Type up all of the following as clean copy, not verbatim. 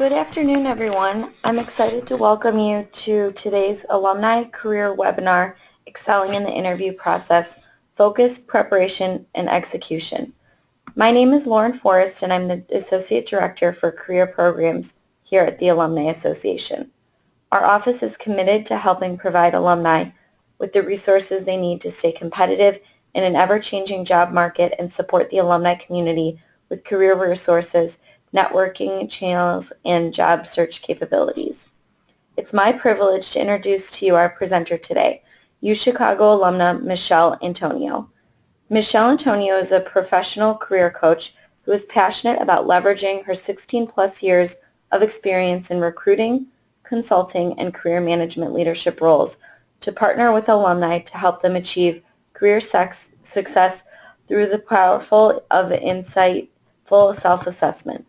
Good afternoon, everyone. I'm excited to welcome you to today's Alumni Career Webinar, Excelling in the Interview Process, Focus, Preparation, and Execution. My name is Lauren Forrest, and I'm the Associate Director for Career Programs here at the Alumni Association. Our office is committed to helping provide alumni with the resources they need to stay competitive in an ever-changing job market and support the alumni community with career resources, networking channels, and job search capabilities. It's my privilege to introduce to you our presenter today, UChicago alumna Michelle Antonio. Michelle Antonio is a professional career coach who is passionate about leveraging her 16-plus years of experience in recruiting, consulting, and career management leadership roles to partner with alumni to help them achieve career success through the powerful of insightful self-assessment,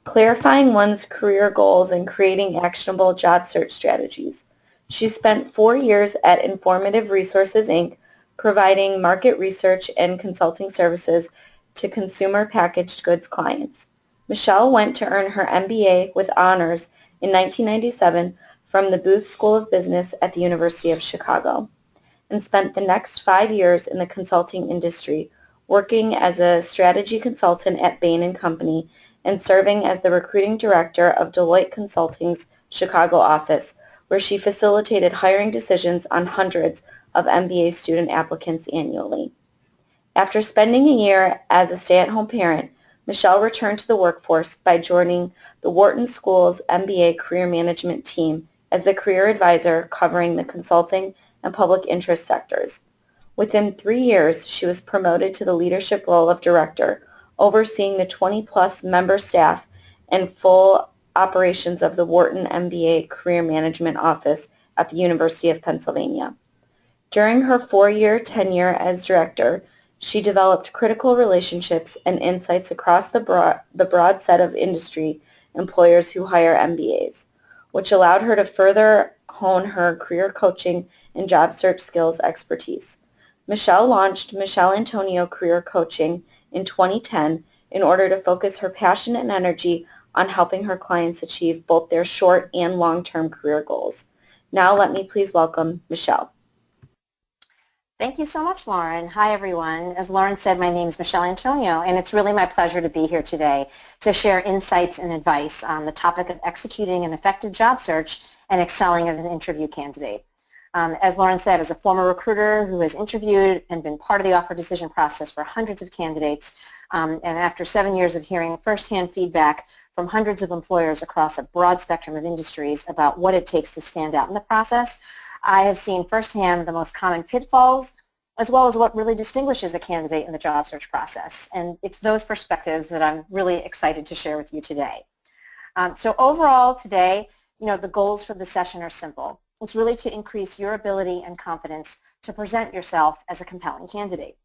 clarifying one's career goals, and creating actionable job search strategies. She spent 4 years at Informative Resources, Inc., providing market research and consulting services to consumer packaged goods clients. Michelle went to earn her MBA with honors in 1997 from the Booth School of Business at the University of Chicago and spent the next 5 years in the consulting industry, working as a strategy consultant at Bain & Company and serving as the recruiting director of Deloitte Consulting's Chicago office, where she facilitated hiring decisions on hundreds of MBA student applicants annually. After spending a year as a stay-at-home parent, Michelle returned to the workforce by joining the Wharton School's MBA career management team as the career advisor covering the consulting and public interest sectors. Within 3 years, she was promoted to the leadership role of director, overseeing the 20-plus member staff and full operations of the Wharton MBA Career Management Office at the University of Pennsylvania. During her 4-year tenure as director, she developed critical relationships and insights across the broad set of industry employers who hire MBAs, which allowed her to further hone her career coaching and job search skills expertise. Michelle launched Michelle Antonio Career Coaching in 2010 in order to focus her passion and energy on helping her clients achieve both their short and long-term career goals. Now let me please welcome Michelle. Thank you so much, Lauren. Hi, everyone. As Lauren said, my name is Michelle Antonio, and it's really my pleasure to be here today to share insights and advice on the topic of executing an effective job search and excelling as an interview candidate. As Lauren said, as a former recruiter who has interviewed and been part of the offer decision process for hundreds of candidates, and after 7 years of hearing firsthand feedback from hundreds of employers across a broad spectrum of industries about what it takes to stand out in the process, I have seen firsthand the most common pitfalls as well as what really distinguishes a candidate in the job search process. And it's those perspectives that I'm really excited to share with you today. So overall today, the goals for the session are simple. It's really to increase your ability and confidence to present yourself as a compelling candidate.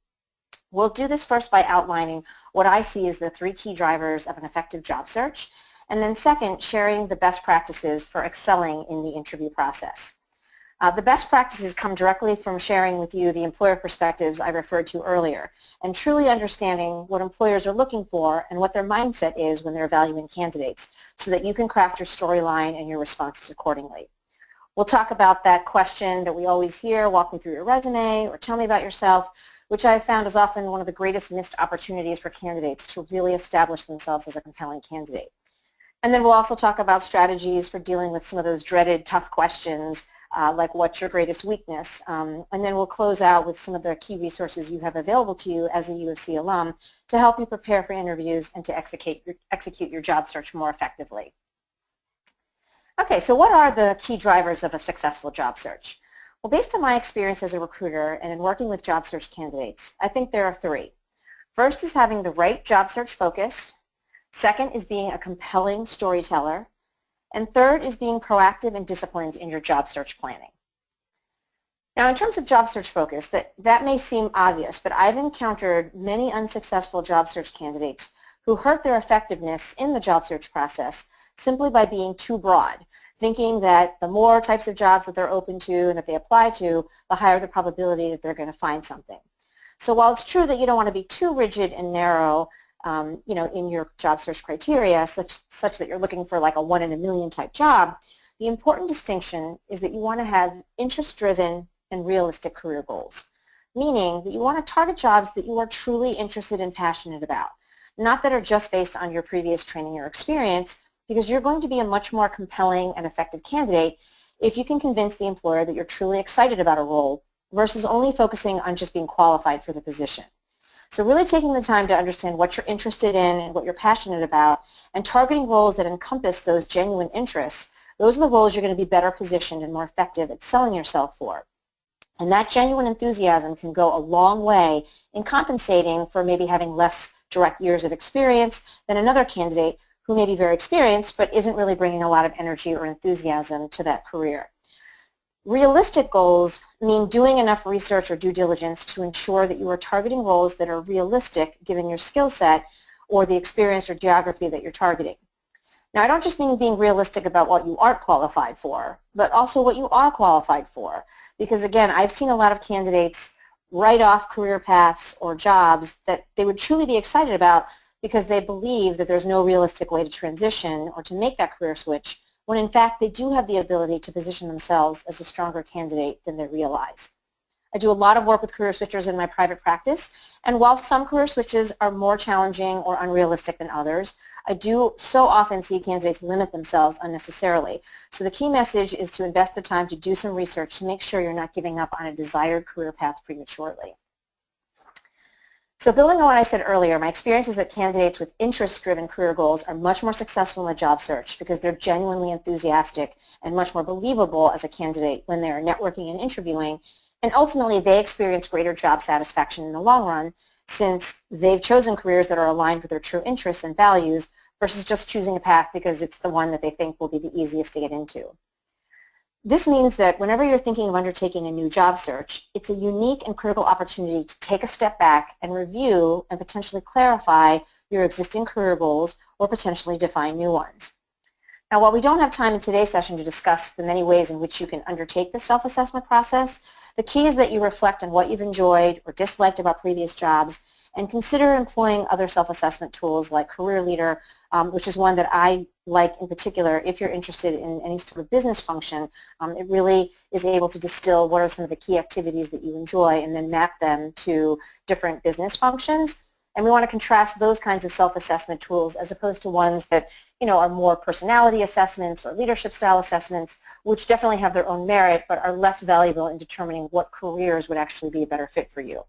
We'll do this first by outlining what I see as the 3 key drivers of an effective job search, and then second, sharing the best practices for excelling in the interview process. The best practices come directly from sharing with you the employer perspectives I referred to earlier, and truly understanding what employers are looking for and what their mindset is when they're evaluating candidates, so that you can craft your storyline and your responses accordingly. We'll talk about that question that we always hear, walk me through your resume, or tell me about yourself, which I've found is often one of the greatest missed opportunities for candidates to really establish themselves as a compelling candidate. And then we'll also talk about strategies for dealing with some of those dreaded tough questions, like what's your greatest weakness, and then we'll close out with some of the key resources you have available to you as a U of C alum to help you prepare for interviews and to execute your job search more effectively. Okay, so what are the key drivers of a successful job search? Well, based on my experience as a recruiter and in working with job search candidates, I think there are 3. First is having the right job search focus. Second is being a compelling storyteller. And third is being proactive and disciplined in your job search planning. Now, in terms of job search focus, that may seem obvious, but I've encountered many unsuccessful job search candidates who hurt their effectiveness in the job search process simply by being too broad, thinking that the more types of jobs that they're open to and that they apply to, the higher the probability that they're going to find something. So while it's true that you don't want to be too rigid and narrow, in your job search criteria, such that you're looking for like a 1 in a million type job, the important distinction is that you want to have interest-driven and realistic career goals, meaning that you want to target jobs that you are truly interested and passionate about, not that are just based on your previous training or experience, because you're going to be a much more compelling and effective candidate if you can convince the employer that you're truly excited about a role versus only focusing on just being qualified for the position. So really taking the time to understand what you're interested in and what you're passionate about and targeting roles that encompass those genuine interests, those are the roles you're going to be better positioned and more effective at selling yourself for. And that genuine enthusiasm can go a long way in compensating for maybe having less direct years of experience than another candidate who may be very experienced but isn't really bringing a lot of energy or enthusiasm to that career. Realistic goals mean doing enough research or due diligence to ensure that you are targeting roles that are realistic given your skill set or the experience or geography that you're targeting. Now, I don't just mean being realistic about what you aren't qualified for, but also what you are qualified for. Because again, I've seen a lot of candidates write off career paths or jobs that they would truly be excited about because they believe that there's no realistic way to transition or to make that career switch, when in fact they do have the ability to position themselves as a stronger candidate than they realize. I do a lot of work with career switchers in my private practice, and while some career switches are more challenging or unrealistic than others, I do so often see candidates limit themselves unnecessarily. So the key message is to invest the time to do some research to make sure you're not giving up on a desired career path prematurely. So building on what I said earlier, my experience is that candidates with interest-driven career goals are much more successful in the job search because they're genuinely enthusiastic and much more believable as a candidate when they're networking and interviewing, and ultimately they experience greater job satisfaction in the long run since they've chosen careers that are aligned with their true interests and values versus just choosing a path because it's the one that they think will be the easiest to get into. This means that whenever you're thinking of undertaking a new job search, it's a unique and critical opportunity to take a step back and review and potentially clarify your existing career goals or potentially define new ones. Now, while we don't have time in today's session to discuss the many ways in which you can undertake this self-assessment process, the key is that you reflect on what you've enjoyed or disliked about previous jobs and consider employing other self-assessment tools like Career Leader, which is one that I like in particular if you're interested in any sort of business function. It really is able to distill what are some of the key activities that you enjoy and then map them to different business functions. And we want to contrast those kinds of self-assessment tools as opposed to ones that are more personality assessments or leadership style assessments, which definitely have their own merit but are less valuable in determining what careers would actually be a better fit for you.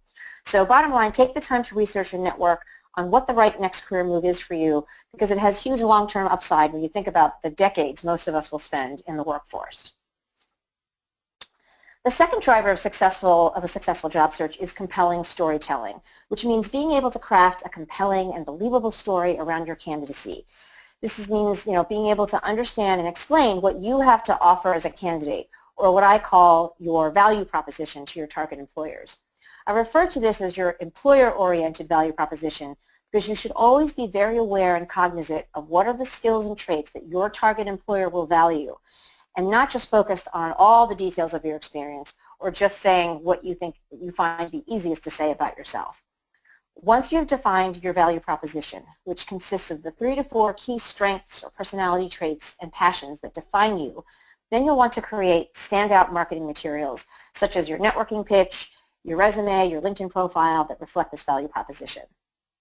So bottom line, take the time to research and network on what the right next career move is for you because it has huge long-term upside when you think about the decades most of us will spend in the workforce. The second driver of a successful job search is compelling storytelling, which means being able to craft a compelling and believable story around your candidacy. This means, being able to understand and explain what you have to offer as a candidate, or what I call your value proposition to your target employers. I refer to this as your employer-oriented value proposition because you should always be very aware and cognizant of what are the skills and traits that your target employer will value, and not just focused on all the details of your experience or just saying what you think you find the easiest to say about yourself. Once you've defined your value proposition, which consists of the 3 to 4 key strengths or personality traits and passions that define you, then you'll want to create standout marketing materials such as your networking pitch, your resume, your LinkedIn profile that reflect this value proposition.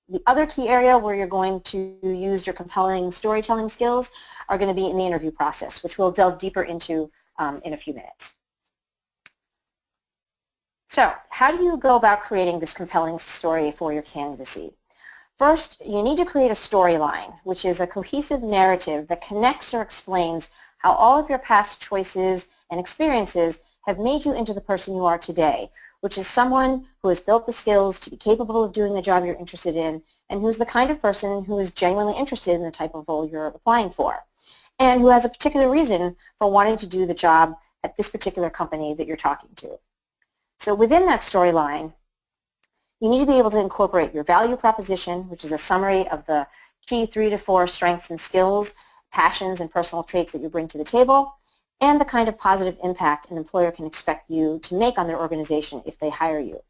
The other key area where you're going to use your compelling storytelling skills are going to be in the interview process, which we'll delve deeper into in a few minutes. So, how do you go about creating this compelling story for your candidacy? First, you need to create a storyline, which is a cohesive narrative that connects or explains how all of your past choices and experiences have made you into the person you are today, which is someone who has built the skills to be capable of doing the job you're interested in and who's the kind of person who is genuinely interested in the type of role you're applying for and who has a particular reason for wanting to do the job at this particular company that you're talking to. So within that storyline, you need to be able to incorporate your value proposition, which is a summary of the key 3 to 4 strengths and skills, passions, and personal traits that you bring to the table, and the kind of positive impact an employer can expect you to make on their organization if they hire you.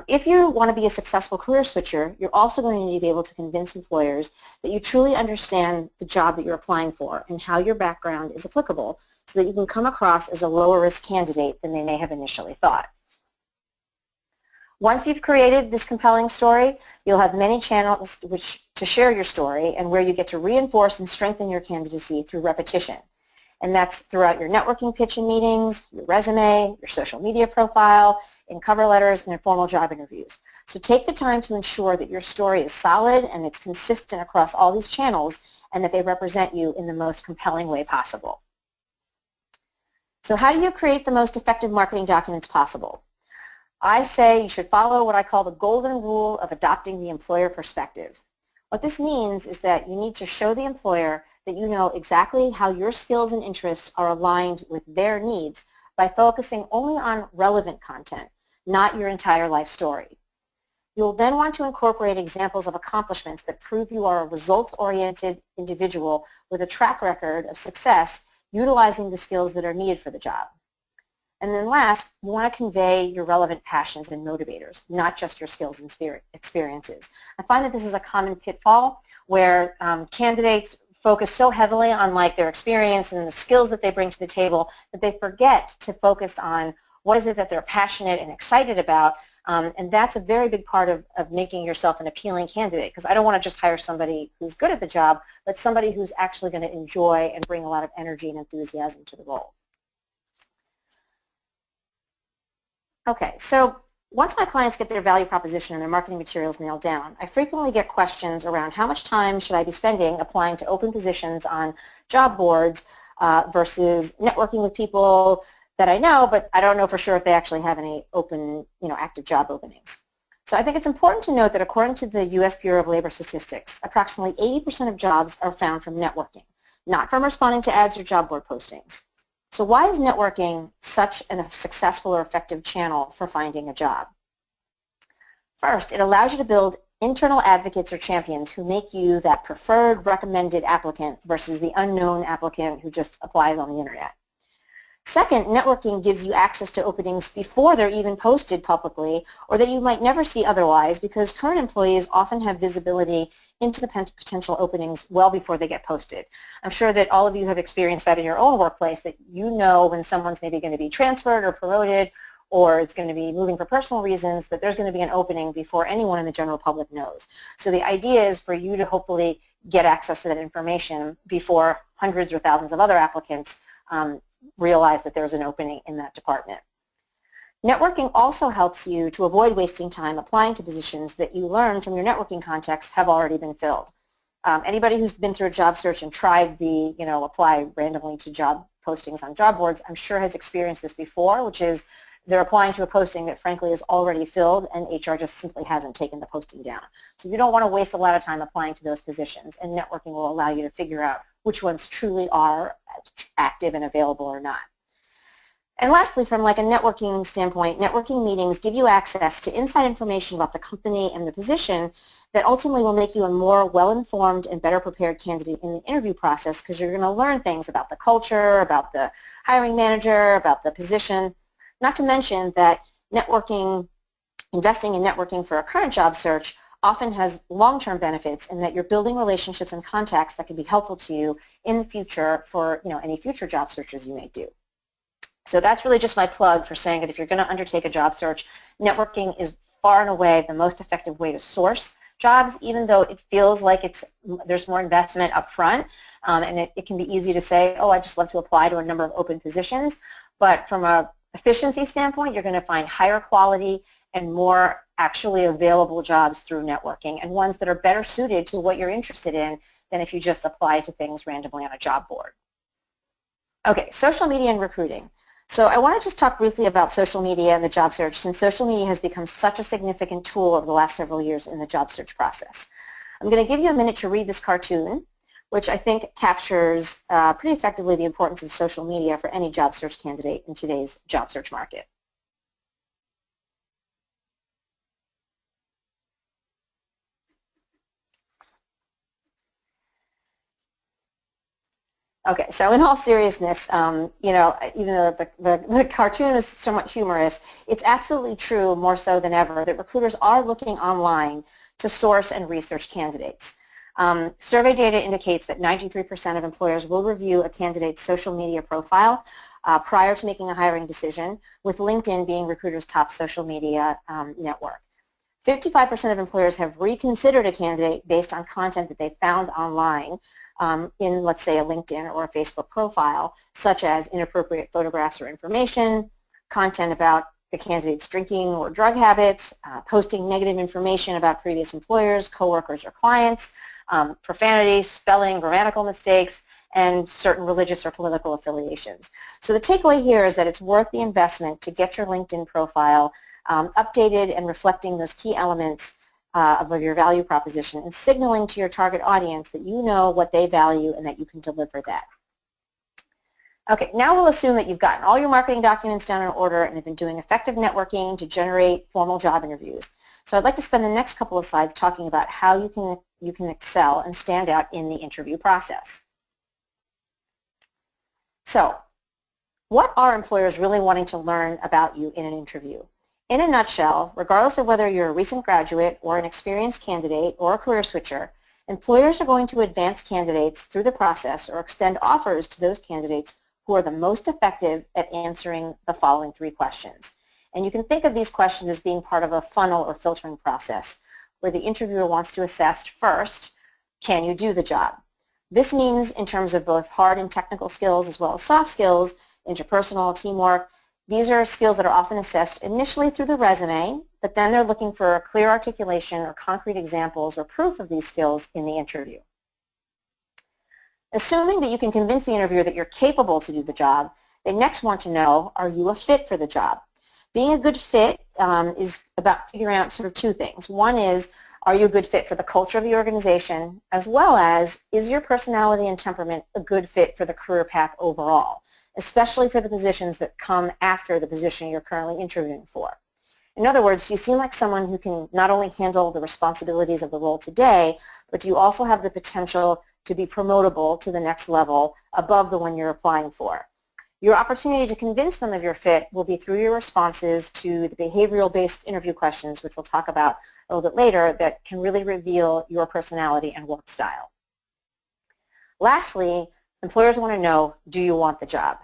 If you want to be a successful career switcher, you're also going to need to be able to convince employers that you truly understand the job that you're applying for and how your background is applicable so that you can come across as a lower risk candidate than they may have initially thought. Once you've created this compelling story, you'll have many channels to share your story and where you get to reinforce and strengthen your candidacy through repetition. And that's throughout your networking pitch and meetings, your resume, your social media profile, in cover letters, and in formal job interviews. So take the time to ensure that your story is solid and it's consistent across all these channels and that they represent you in the most compelling way possible. So how do you create the most effective marketing documents possible? I say you should follow what I call the golden rule of adopting the employer perspective. What this means is that you need to show the employer that you know exactly how your skills and interests are aligned with their needs by focusing only on relevant content, not your entire life story. You'll then want to incorporate examples of accomplishments that prove you are a result-oriented individual with a track record of success utilizing the skills that are needed for the job. And then last, you want to convey your relevant passions and motivators, not just your skills and experiences. I find that this is a common pitfall where candidates focus so heavily on their experience and the skills that they bring to the table that they forget to focus on what is it that they're passionate and excited about. And that's a very big part of making yourself an appealing candidate, because I don't want to just hire somebody who's good at the job, but somebody who's actually going to enjoy and bring a lot of energy and enthusiasm to the role. Okay, so once my clients get their value proposition and their marketing materials nailed down, I frequently get questions around how much time should I be spending applying to open positions on job boards versus networking with people that I know, but I don't know for sure if they actually have any open, active job openings. So I think it's important to note that according to the U.S. Bureau of Labor Statistics, approximately 80% of jobs are found from networking, not from responding to ads or job board postings. So why is networking such a successful or effective channel for finding a job? First, it allows you to build internal advocates or champions who make you that preferred recommended applicant versus the unknown applicant who just applies on the internet. Second, networking gives you access to openings before they're even posted publicly or that you might never see otherwise, because current employees often have visibility into the potential openings well before they get posted. I'm sure that all of you have experienced that in your own workplace, that you know when someone's maybe going to be transferred or promoted or it's going to be moving for personal reasons, that there's going to be an opening before anyone in the general public knows. So the idea is for you to hopefully get access to that information before hundreds or thousands of other applicants realize that there's an opening in that department. Networking also helps you to avoid wasting time applying to positions that you learn from your networking context have already been filled. Anybody who's been through a job search and tried the, apply randomly to job postings on job boards, I'm sure has experienced this before, which is they're applying to a posting that frankly is already filled and HR just simply hasn't taken the posting down. So you don't want to waste a lot of time applying to those positions, and networking will allow you to figure out which ones truly are active and available or not. And lastly, from a networking standpoint, networking meetings give you access to inside information about the company and the position that ultimately will make you a more well-informed and better prepared candidate in the interview process, because you're going to learn things about the culture, about the hiring manager, about the position. Not to mention that investing in networking for a current job search often has long-term benefits in that you're building relationships and contacts that can be helpful to you in the future for any future job searches you may do. So that's really just my plug for saying that if you're going to undertake a job search, networking is far and away the most effective way to source jobs, even though it feels like there's more investment up front, and it can be easy to say, oh, I'd just love to apply to a number of open positions. But from an efficiency standpoint, you're going to find higher quality and more actually available jobs through networking, and ones that are better suited to what you're interested in than if you just apply to things randomly on a job board. Okay, social media and recruiting. So I want to just talk briefly about social media and the job search, since social media has become such a significant tool over the last several years in the job search process. I'm going to give you a minute to read this cartoon, which I think captures pretty effectively the importance of social media for any job search candidate in today's job search market. Okay, so in all seriousness, you know, even though the cartoon is somewhat humorous, it's absolutely true, more so than ever, that recruiters are looking online to source and research candidates. Survey data indicates that 93% of employers will review a candidate's social media profile prior to making a hiring decision, with LinkedIn being recruiters' top social media network. 55% of employers have reconsidered a candidate based on content that they found online in, let's say, a LinkedIn or a Facebook profile, such as inappropriate photographs or information, content about the candidate's drinking or drug habits, posting negative information about previous employers, coworkers, or clients, profanity, spelling, grammatical mistakes, and certain religious or political affiliations. So the takeaway here is that it's worth the investment to get your LinkedIn profile updated and reflecting those key elements of your value proposition and signaling to your target audience that you know what they value and that you can deliver that. Okay, now we'll assume that you've gotten all your marketing documents down in order and have been doing effective networking to generate formal job interviews. So I'd like to spend the next couple of slides talking about how you can excel and stand out in the interview process. So, what are employers really wanting to learn about you in an interview? In a nutshell, regardless of whether you're a recent graduate or an experienced candidate or a career switcher, employers are going to advance candidates through the process or extend offers to those candidates who are the most effective at answering the following 3 questions. And you can think of these questions as being part of a funnel or filtering process where the interviewer wants to assess first, can you do the job? This means in terms of both hard and technical skills as well as soft skills, interpersonal, teamwork. These are skills that are often assessed initially through the resume, but then they're looking for a clear articulation or concrete examples or proof of these skills in the interview. Assuming that you can convince the interviewer that you're capable to do the job, they next want to know, are you a fit for the job? Being a good fit is about figuring out sort of 2 things. One is, are you a good fit for the culture of the organization, as well as, is your personality and temperament a good fit for the career path overall, especially for the positions that come after the position you're currently interviewing for. In other words, you seem like someone who can not only handle the responsibilities of the role today, but you also have the potential to be promotable to the next level above the one you're applying for. Your opportunity to convince them of your fit will be through your responses to the behavioral-based interview questions, which we'll talk about a little bit later, that can really reveal your personality and work style. Lastly, employers want to know, do you want the job?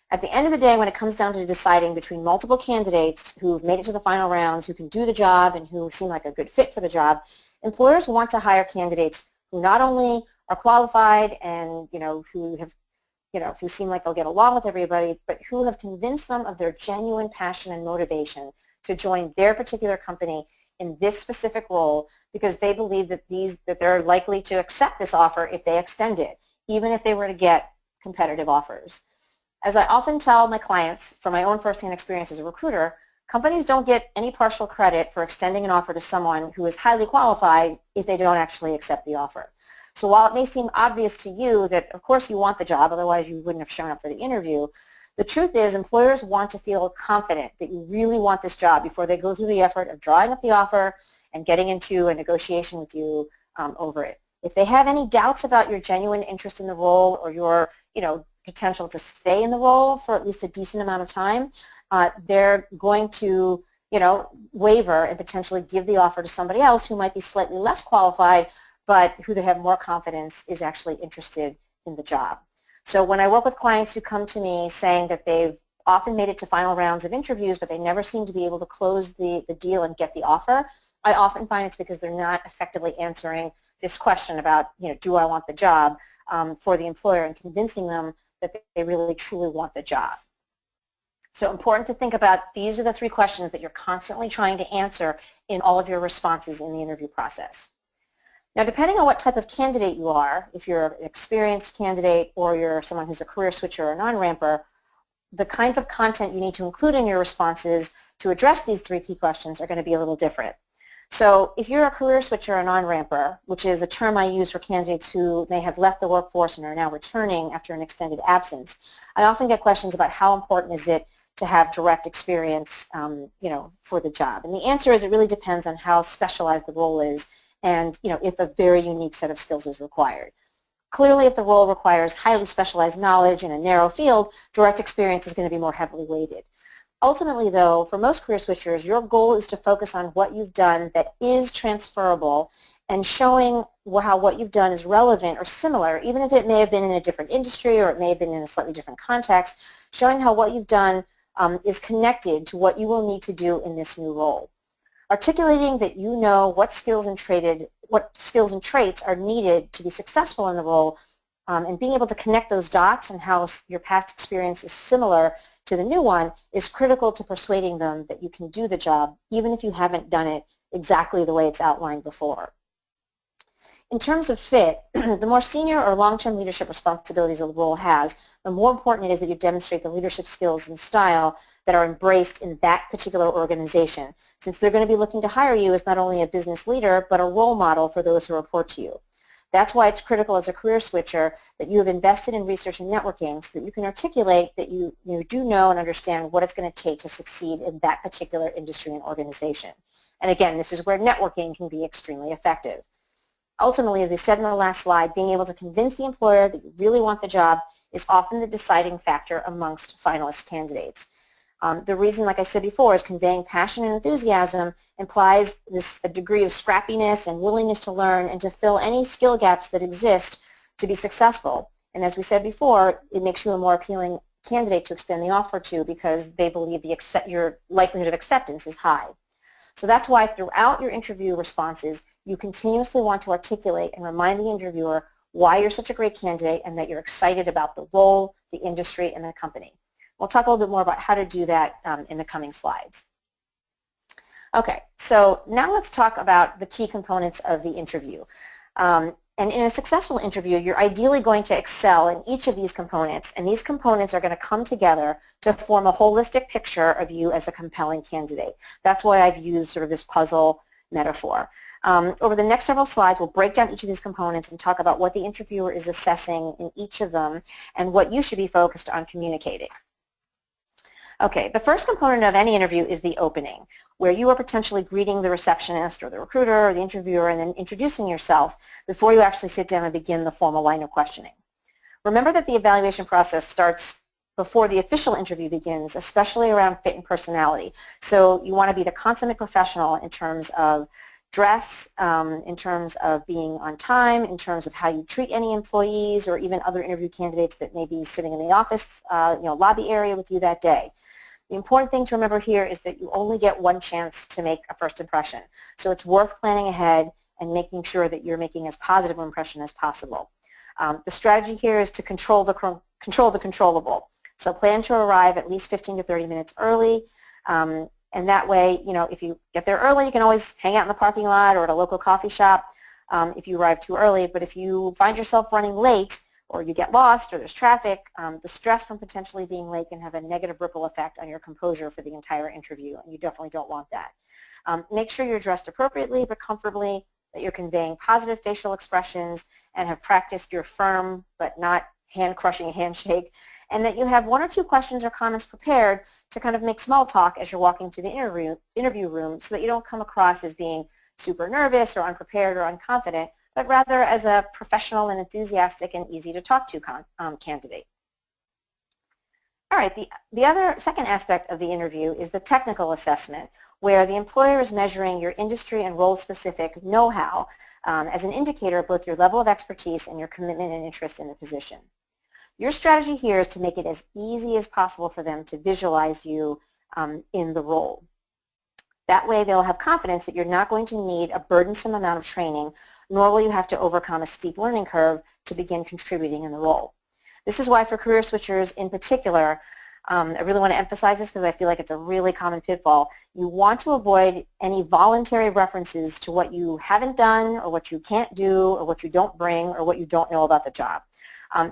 At the end of the day, when it comes down to deciding between multiple candidates who've made it to the final rounds, who can do the job and who seem like a good fit for the job, employers want to hire candidates who not only are qualified and who seem like they'll get along with everybody, but who have convinced them of their genuine passion and motivation to join their particular company in this specific role because they believe that they're likely to accept this offer if they extend it, even if they were to get competitive offers. As I often tell my clients from my own firsthand experience as a recruiter, companies don't get any partial credit for extending an offer to someone who is highly qualified if they don't actually accept the offer. So while it may seem obvious to you that, of course, you want the job, otherwise you wouldn't have shown up for the interview, the truth is employers want to feel confident that you really want this job before they go through the effort of drawing up the offer and getting into a negotiation with you over it. If they have any doubts about your genuine interest in the role or your potential to stay in the role for at least a decent amount of time, they're going to waver and potentially give the offer to somebody else who might be slightly less qualified but who they have more confidence is actually interested in the job. So when I work with clients who come to me saying that they've often made it to final rounds of interviews but they never seem to be able to close the deal and get the offer, I often find it's because they're not effectively answering this question about, do I want the job for the employer and convincing them that they really truly want the job. So important to think about, these are the 3 questions that you're constantly trying to answer in all of your responses in the interview process. Now, depending on what type of candidate you are, if you're an experienced candidate or you're someone who's a career switcher or a non-ramper, the kinds of content you need to include in your responses to address these 3 key questions are going to be a little different. So if you're a career switcher or a non-ramper, which is a term I use for candidates who may have left the workforce and are now returning after an extended absence, I often get questions about how important is it to have direct experience for the job. And the answer is it really depends on how specialized the role is and if a very unique set of skills is required. Clearly, if the role requires highly specialized knowledge in a narrow field, direct experience is going to be more heavily weighted. Ultimately, though, for most career switchers, your goal is to focus on what you've done that is transferable and showing how what you've done is relevant or similar, even if it may have been in a different industry or it may have been in a slightly different context, showing how what you've done is connected to what you will need to do in this new role. Articulating that you know what skills and traits are needed to be successful in the role, and being able to connect those dots and how your past experience is similar to the new one is critical to persuading them that you can do the job, even if you haven't done it exactly the way it's outlined before. In terms of fit, the more senior or long-term leadership responsibilities a role has, the more important it is that you demonstrate the leadership skills and style that are embraced in that particular organization, since they're going to be looking to hire you as not only a business leader, but a role model for those who report to you. That's why it's critical as a career switcher that you have invested in research and networking so that you can articulate that you do know and understand what it's going to take to succeed in that particular industry and organization. And again, this is where networking can be extremely effective. Ultimately, as we said in the last slide, being able to convince the employer that you really want the job is often the deciding factor amongst finalist candidates. The reason, like I said before, is conveying passion and enthusiasm implies a degree of scrappiness and willingness to learn and to fill any skill gaps that exist to be successful. And as we said before, it makes you a more appealing candidate to extend the offer to because they believe your likelihood of acceptance is high. So that's why throughout your interview responses, you continuously want to articulate and remind the interviewer why you're such a great candidate and that you're excited about the role, the industry, and the company. We'll talk a little bit more about how to do that in the coming slides. Okay, so now let's talk about the key components of the interview. And in a successful interview, you're ideally going to excel in each of these components, and these components are going to come together to form a holistic picture of you as a compelling candidate. That's why I've used sort of this puzzle metaphor. Over the next several slides, we'll break down each of these components and talk about what the interviewer is assessing in each of them and what you should be focused on communicating. Okay, the first component of any interview is the opening, where you are potentially greeting the receptionist or the recruiter or the interviewer and then introducing yourself before you actually sit down and begin the formal line of questioning. Remember that the evaluation process starts before the official interview begins, especially around fit and personality. So you want to be the consummate professional in terms of dress, in terms of being on time, in terms of how you treat any employees or even other interview candidates that may be sitting in the office, lobby area with you that day. The important thing to remember here is that you only get one chance to make a first impression. So it's worth planning ahead and making sure that you're making as positive an impression as possible. The strategy here is to control the controllable. So plan to arrive at least 15 to 30 minutes early. And that way, if you get there early, you can always hang out in the parking lot or at a local coffee shop if you arrive too early. But if you find yourself running late or you get lost or there's traffic, the stress from potentially being late can have a negative ripple effect on your composure for the entire interview, and you definitely don't want that. Make sure you're dressed appropriately but comfortably, that you're conveying positive facial expressions and have practiced your firm but not hand-crushing handshake, and that you have one or two questions or comments prepared to kind of make small talk as you're walking to the interview room so that you don't come across as being super nervous or unprepared or unconfident, but rather as a professional and enthusiastic and easy to talk to candidate. All right, the other second aspect of the interview is the technical assessment, where the employer is measuring your industry and role-specific know-how as an indicator of both your level of expertise and your commitment and interest in the position. Your strategy here is to make it as easy as possible for them to visualize you in the role. That way they'll have confidence that you're not going to need a burdensome amount of training, nor will you have to overcome a steep learning curve to begin contributing in the role. This is why for career switchers in particular, I really want to emphasize this because I feel like it's a really common pitfall. You want to avoid any voluntary references to what you haven't done or what you can't do or what you don't bring or what you don't know about the job.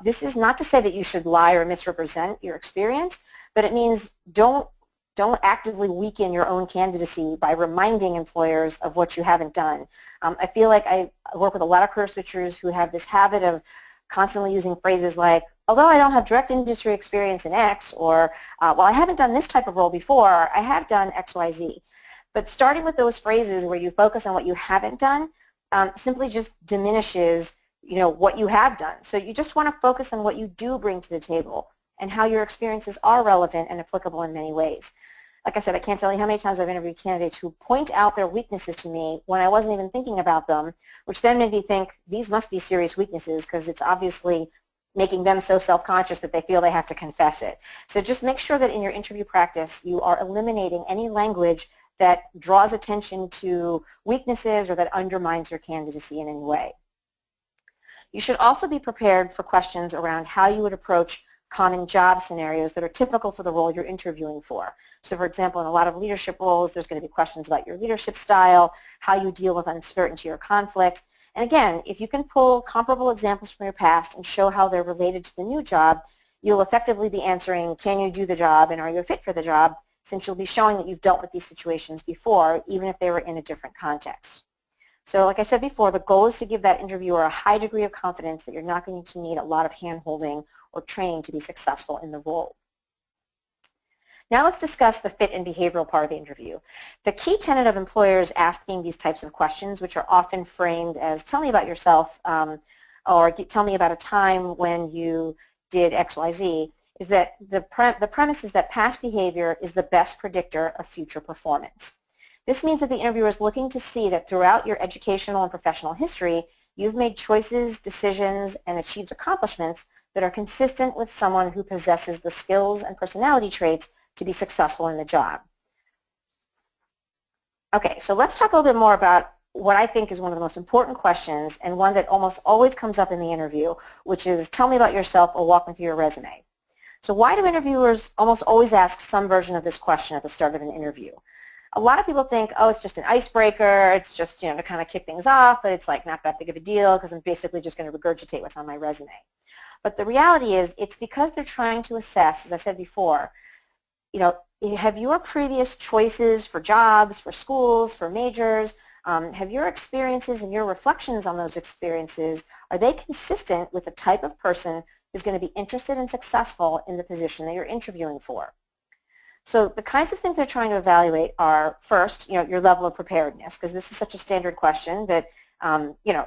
This is not to say that you should lie or misrepresent your experience, but it means don't actively weaken your own candidacy by reminding employers of what you haven't done. I feel like I work with a lot of career switchers who have this habit of constantly using phrases like, although I don't have direct industry experience in X, or, well, I haven't done this type of role before, I have done X, Y, Z. But starting with those phrases where you focus on what you haven't done simply just diminishes what you have done. So you just want to focus on what you do bring to the table and how your experiences are relevant and applicable in many ways. Like I said, I can't tell you how many times I've interviewed candidates who point out their weaknesses to me when I wasn't even thinking about them, which then made me think these must be serious weaknesses because it's obviously making them so self-conscious that they feel they have to confess it. So just make sure that in your interview practice you are eliminating any language that draws attention to weaknesses or that undermines your candidacy in any way. You should also be prepared for questions around how you would approach common job scenarios that are typical for the role you're interviewing for. So for example, in a lot of leadership roles, there's going to be questions about your leadership style, how you deal with uncertainty or conflict. And again, if you can pull comparable examples from your past and show how they're related to the new job, you'll effectively be answering, can you do the job and are you a fit for the job, since you'll be showing that you've dealt with these situations before, even if they were in a different context. So like I said before, the goal is to give that interviewer a high degree of confidence that you're not going to need a lot of hand-holding or training to be successful in the role. Now let's discuss the fit and behavioral part of the interview. The key tenet of employers asking these types of questions, which are often framed as tell me about yourself or tell me about a time when you did XYZ, is that the premise is that past behavior is the best predictor of future performance. This means that the interviewer is looking to see that throughout your educational and professional history, you've made choices, decisions, and achieved accomplishments that are consistent with someone who possesses the skills and personality traits to be successful in the job. Okay, so let's talk a little bit more about what I think is one of the most important questions and one that almost always comes up in the interview, which is tell me about yourself or walk me through your resume. So why do interviewers almost always ask some version of this question at the start of an interview? A lot of people think, oh, it's just an icebreaker, it's just, to kind of kick things off, but it's like not that big of a deal because I'm basically just going to regurgitate what's on my resume. But the reality is it's because they're trying to assess, as I said before, have your previous choices for jobs, for schools, for majors, have your experiences and your reflections on those experiences, are they consistent with the type of person who's going to be interested and successful in the position that you're interviewing for? So the kinds of things they're trying to evaluate are, first, your level of preparedness, because this is such a standard question that,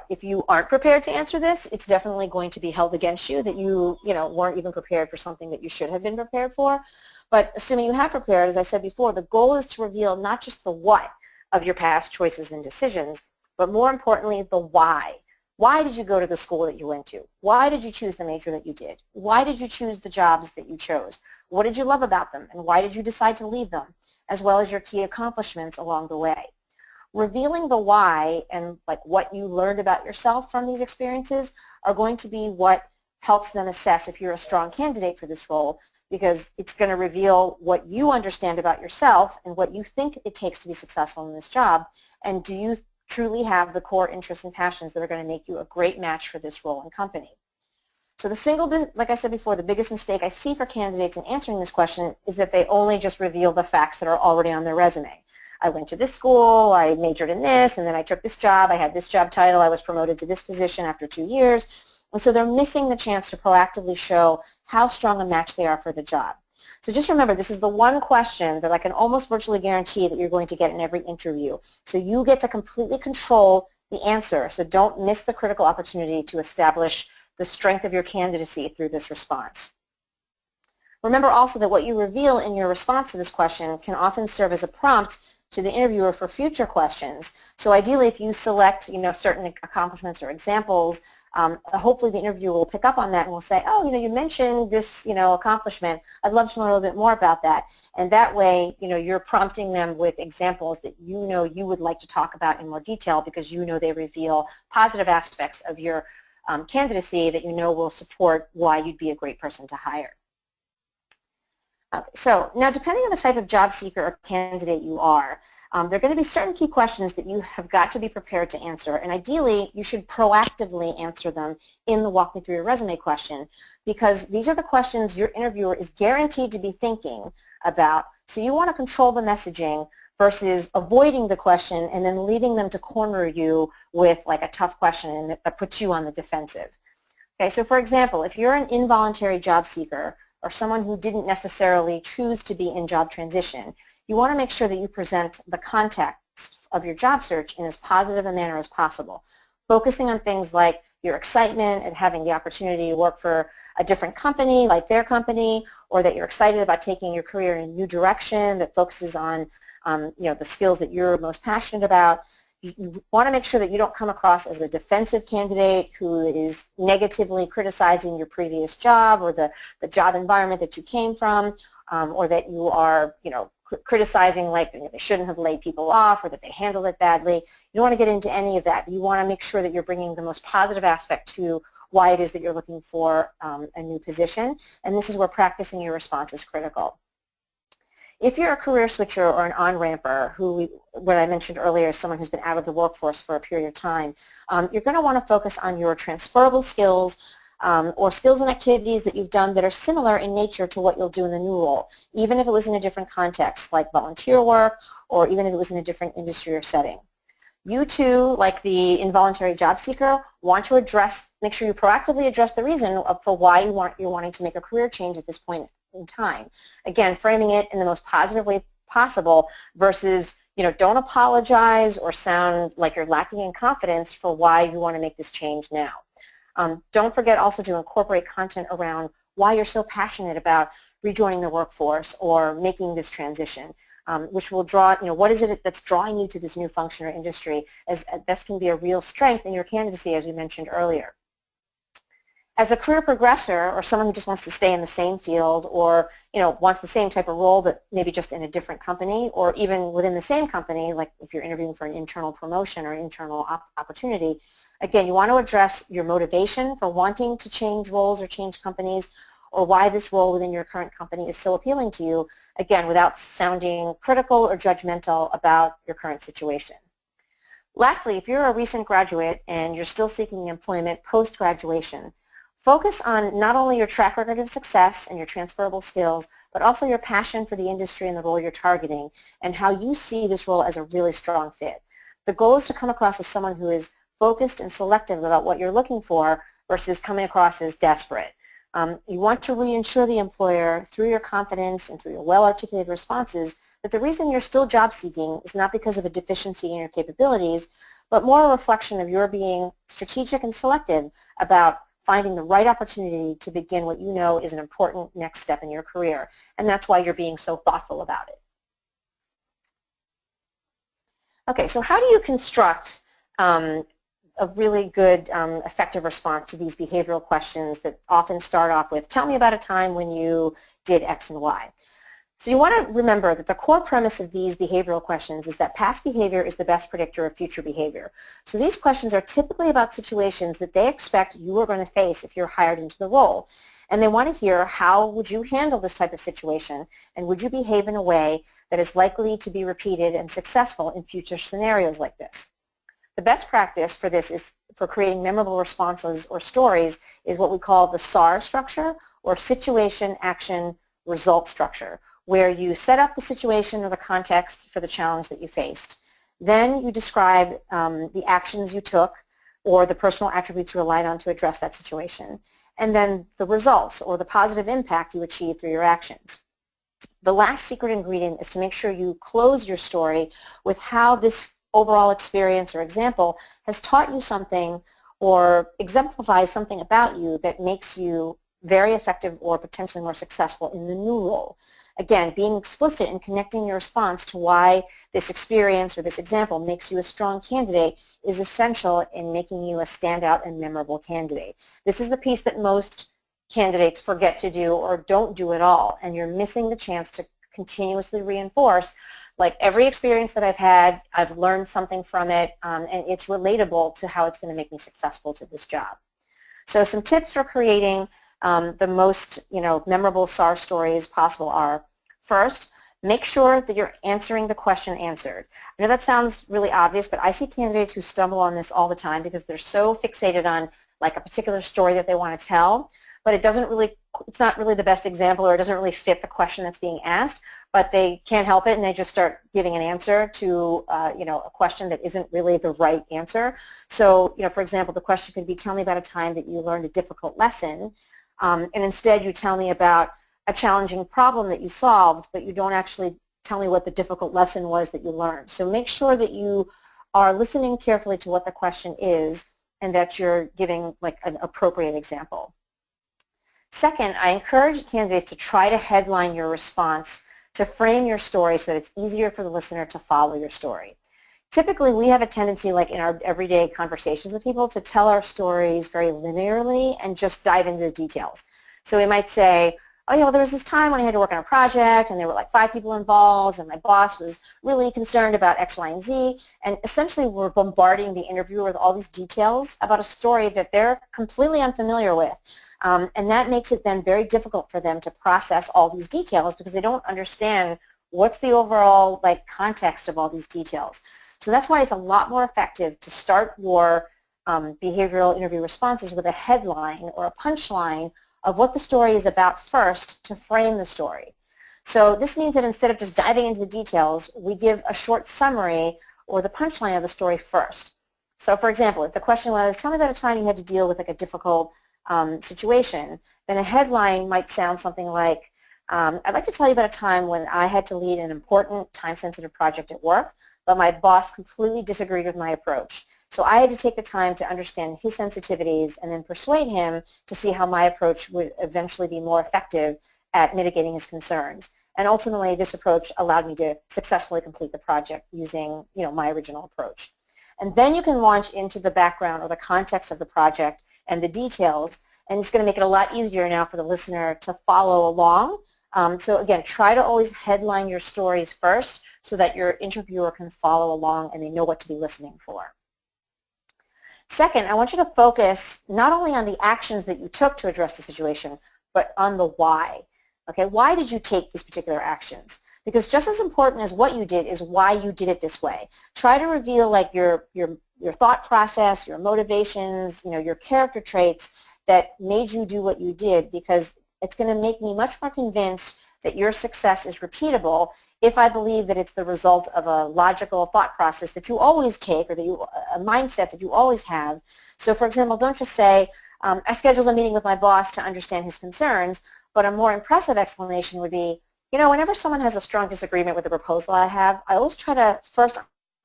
if you aren't prepared to answer this, it's definitely going to be held against you that you weren't even prepared for something that you should have been prepared for. But assuming you have prepared, as I said before, the goal is to reveal not just the what of your past choices and decisions, but more importantly, the why. Why did you go to the school that you went to? Why did you choose the major that you did? Why did you choose the jobs that you chose? What did you love about them, and why did you decide to leave them, as well as your key accomplishments along the way? Revealing the why and what you learned about yourself from these experiences are going to be what helps them assess if you're a strong candidate for this role, because it's going to reveal what you understand about yourself and what you think it takes to be successful in this job, and do you truly have the core interests and passions that are going to make you a great match for this role and company. So like I said before, the biggest mistake I see for candidates in answering this question is that they only just reveal the facts that are already on their resume. I went to this school, I majored in this, and then I took this job, I had this job title, I was promoted to this position after 2 years. And so they're missing the chance to proactively show how strong a match they are for the job. So just remember, this is the one question that I can almost virtually guarantee that you're going to get in every interview. So you get to completely control the answer. So don't miss the critical opportunity to establish the strength of your candidacy through this response. Remember also that what you reveal in your response to this question can often serve as a prompt to the interviewer for future questions. So ideally, if you select certain accomplishments or examples, hopefully the interviewer will pick up on that and will say, oh, you mentioned this accomplishment. I'd love to learn a little bit more about that. And that way, you're prompting them with examples that you would like to talk about in more detail, because they reveal positive aspects of your candidacy that will support why you'd be a great person to hire. Okay, so now, depending on the type of job seeker or candidate you are, there are going to be certain key questions that you have got to be prepared to answer, and ideally you should proactively answer them in the walk me through your resume question, because these are the questions your interviewer is guaranteed to be thinking about. So you want to control the messaging versus avoiding the question and then leaving them to corner you with a tough question that puts you on the defensive. Okay, so for example, if you're an involuntary job seeker or someone who didn't necessarily choose to be in job transition, you want to make sure that you present the context of your job search in as positive a manner as possible, focusing on things like your excitement at having the opportunity to work for a different company like their company, or that you're excited about taking your career in a new direction that focuses on the skills that you're most passionate about. You want to make sure that you don't come across as a defensive candidate who is negatively criticizing your previous job or the job environment that you came from, or that you are, criticizing like they shouldn't have laid people off or that they handled it badly. You don't want to get into any of that. You want to make sure that you're bringing the most positive aspect to why it is that you're looking for a new position, and this is where practicing your response is critical. If you're a career switcher or an on-ramper, what I mentioned earlier is someone who's been out of the workforce for a period of time, you're going to want to focus on your transferable skills or skills and activities that you've done that are similar in nature to what you'll do in the new role, even if it was in a different context, like volunteer work, or even if it was in a different industry or setting. You too, like the involuntary job seeker, want to make sure you proactively address the reason for why you're wanting to make a career change at this point in time. Again, framing it in the most positive way possible versus, don't apologize or sound like you're lacking in confidence for why you want to make this change now. Don't forget also to incorporate content around why you're so passionate about rejoining the workforce or making this transition, which will draw, what is it that's drawing you to this new function or industry, as this can be a real strength in your candidacy, as we mentioned earlier. As a career progressor or someone who just wants to stay in the same field or wants the same type of role but maybe just in a different company, or even within the same company, like if you're interviewing for an internal promotion or internal opportunity, again, you want to address your motivation for wanting to change roles or change companies, or why this role within your current company is so appealing to you, again, without sounding critical or judgmental about your current situation. Lastly, if you're a recent graduate and you're still seeking employment post-graduation, focus on not only your track record of success and your transferable skills, but also your passion for the industry and the role you're targeting and how you see this role as a really strong fit. The goal is to come across as someone who is focused and selective about what you're looking for versus coming across as desperate. You want to reassure the employer through your confidence and through your well-articulated responses that the reason you're still job seeking is not because of a deficiency in your capabilities, but more a reflection of your being strategic and selective about finding the right opportunity to begin what you know is an important next step in your career. And that's why you're being so thoughtful about it. Okay, so how do you construct a really good, effective response to these behavioral questions that often start off with, tell me about a time when you did X and Y? So you want to remember that the core premise of these behavioral questions is that past behavior is the best predictor of future behavior. So these questions are typically about situations that they expect you are going to face if you're hired into the role. And they want to hear how would you handle this type of situation, and would you behave in a way that is likely to be repeated and successful in future scenarios like this. The best practice for this is for creating memorable responses or stories is what we call the SAR structure, or situation, action, result structure, where you set up the situation or the context for the challenge that you faced. Then you describe the actions you took or the personal attributes you relied on to address that situation, and then the results or the positive impact you achieved through your actions. The last secret ingredient is to make sure you close your story with how this overall experience or example has taught you something or exemplifies something about you that makes you very effective or potentially more successful in the new role. Again, being explicit and connecting your response to why this experience or this example makes you a strong candidate is essential in making you a standout and memorable candidate. This is the piece that most candidates forget to do or don't do at all, and you're missing the chance to continuously reinforce, like, every experience that I've had, I've learned something from it, and it's relatable to how it's going to make me successful to this job. So some tips for creating the most memorable SAR stories possible are, first, make sure that you're answering the question answered. I know that sounds really obvious, but I see candidates who stumble on this all the time because they're so fixated on like a particular story that they want to tell, but it's not really the best example, or it doesn't really fit the question that's being asked, but they can't help it and they just start giving an answer to a question that isn't really the right answer. So for example, the question could be, tell me about a time that you learned a difficult lesson, and instead you tell me about a challenging problem that you solved, but you don't actually tell me what the difficult lesson was that you learned. So make sure that you are listening carefully to what the question is and that you're giving like an appropriate example. Second, I encourage candidates to try to headline your response to frame your story so that it's easier for the listener to follow your story. Typically, we have a tendency, like in our everyday conversations with people, to tell our stories very linearly and just dive into the details. So we might say, oh yeah, well, there was this time when I had to work on a project and there were like 5 people involved and my boss was really concerned about X, Y, and Z. And essentially we're bombarding the interviewer with all these details about a story that they're completely unfamiliar with. And that makes it then very difficult for them to process all these details because they don't understand what's the overall like context of all these details. So that's why it's a lot more effective to start your behavioral interview responses with a headline or a punchline of what the story is about first to frame the story. So this means that instead of just diving into the details, we give a short summary or the punchline of the story first. So for example, if the question was, tell me about a time you had to deal with like a difficult situation, then a headline might sound something like, I'd like to tell you about a time when I had to lead an important time-sensitive project at work, but my boss completely disagreed with my approach. So I had to take the time to understand his sensitivities and then persuade him to see how my approach would eventually be more effective at mitigating his concerns. And ultimately, this approach allowed me to successfully complete the project using, my original approach. And then you can launch into the background or the context of the project and the details, and it's going to make it a lot easier now for the listener to follow along. So again, try to always headline your stories first so that your interviewer can follow along and they know what to be listening for. Second, I want you to focus not only on the actions that you took to address the situation, but on the why. Okay, why did you take these particular actions? Because just as important as what you did is why you did it this way. Try to reveal like your thought process, your motivations, your character traits that made you do what you did, because it's going to make me much more convinced that your success is repeatable if I believe that it's the result of a logical thought process that you always take, or a mindset that you always have. So for example, don't just say, I scheduled a meeting with my boss to understand his concerns, but a more impressive explanation would be, whenever someone has a strong disagreement with the proposal I have, I always try to first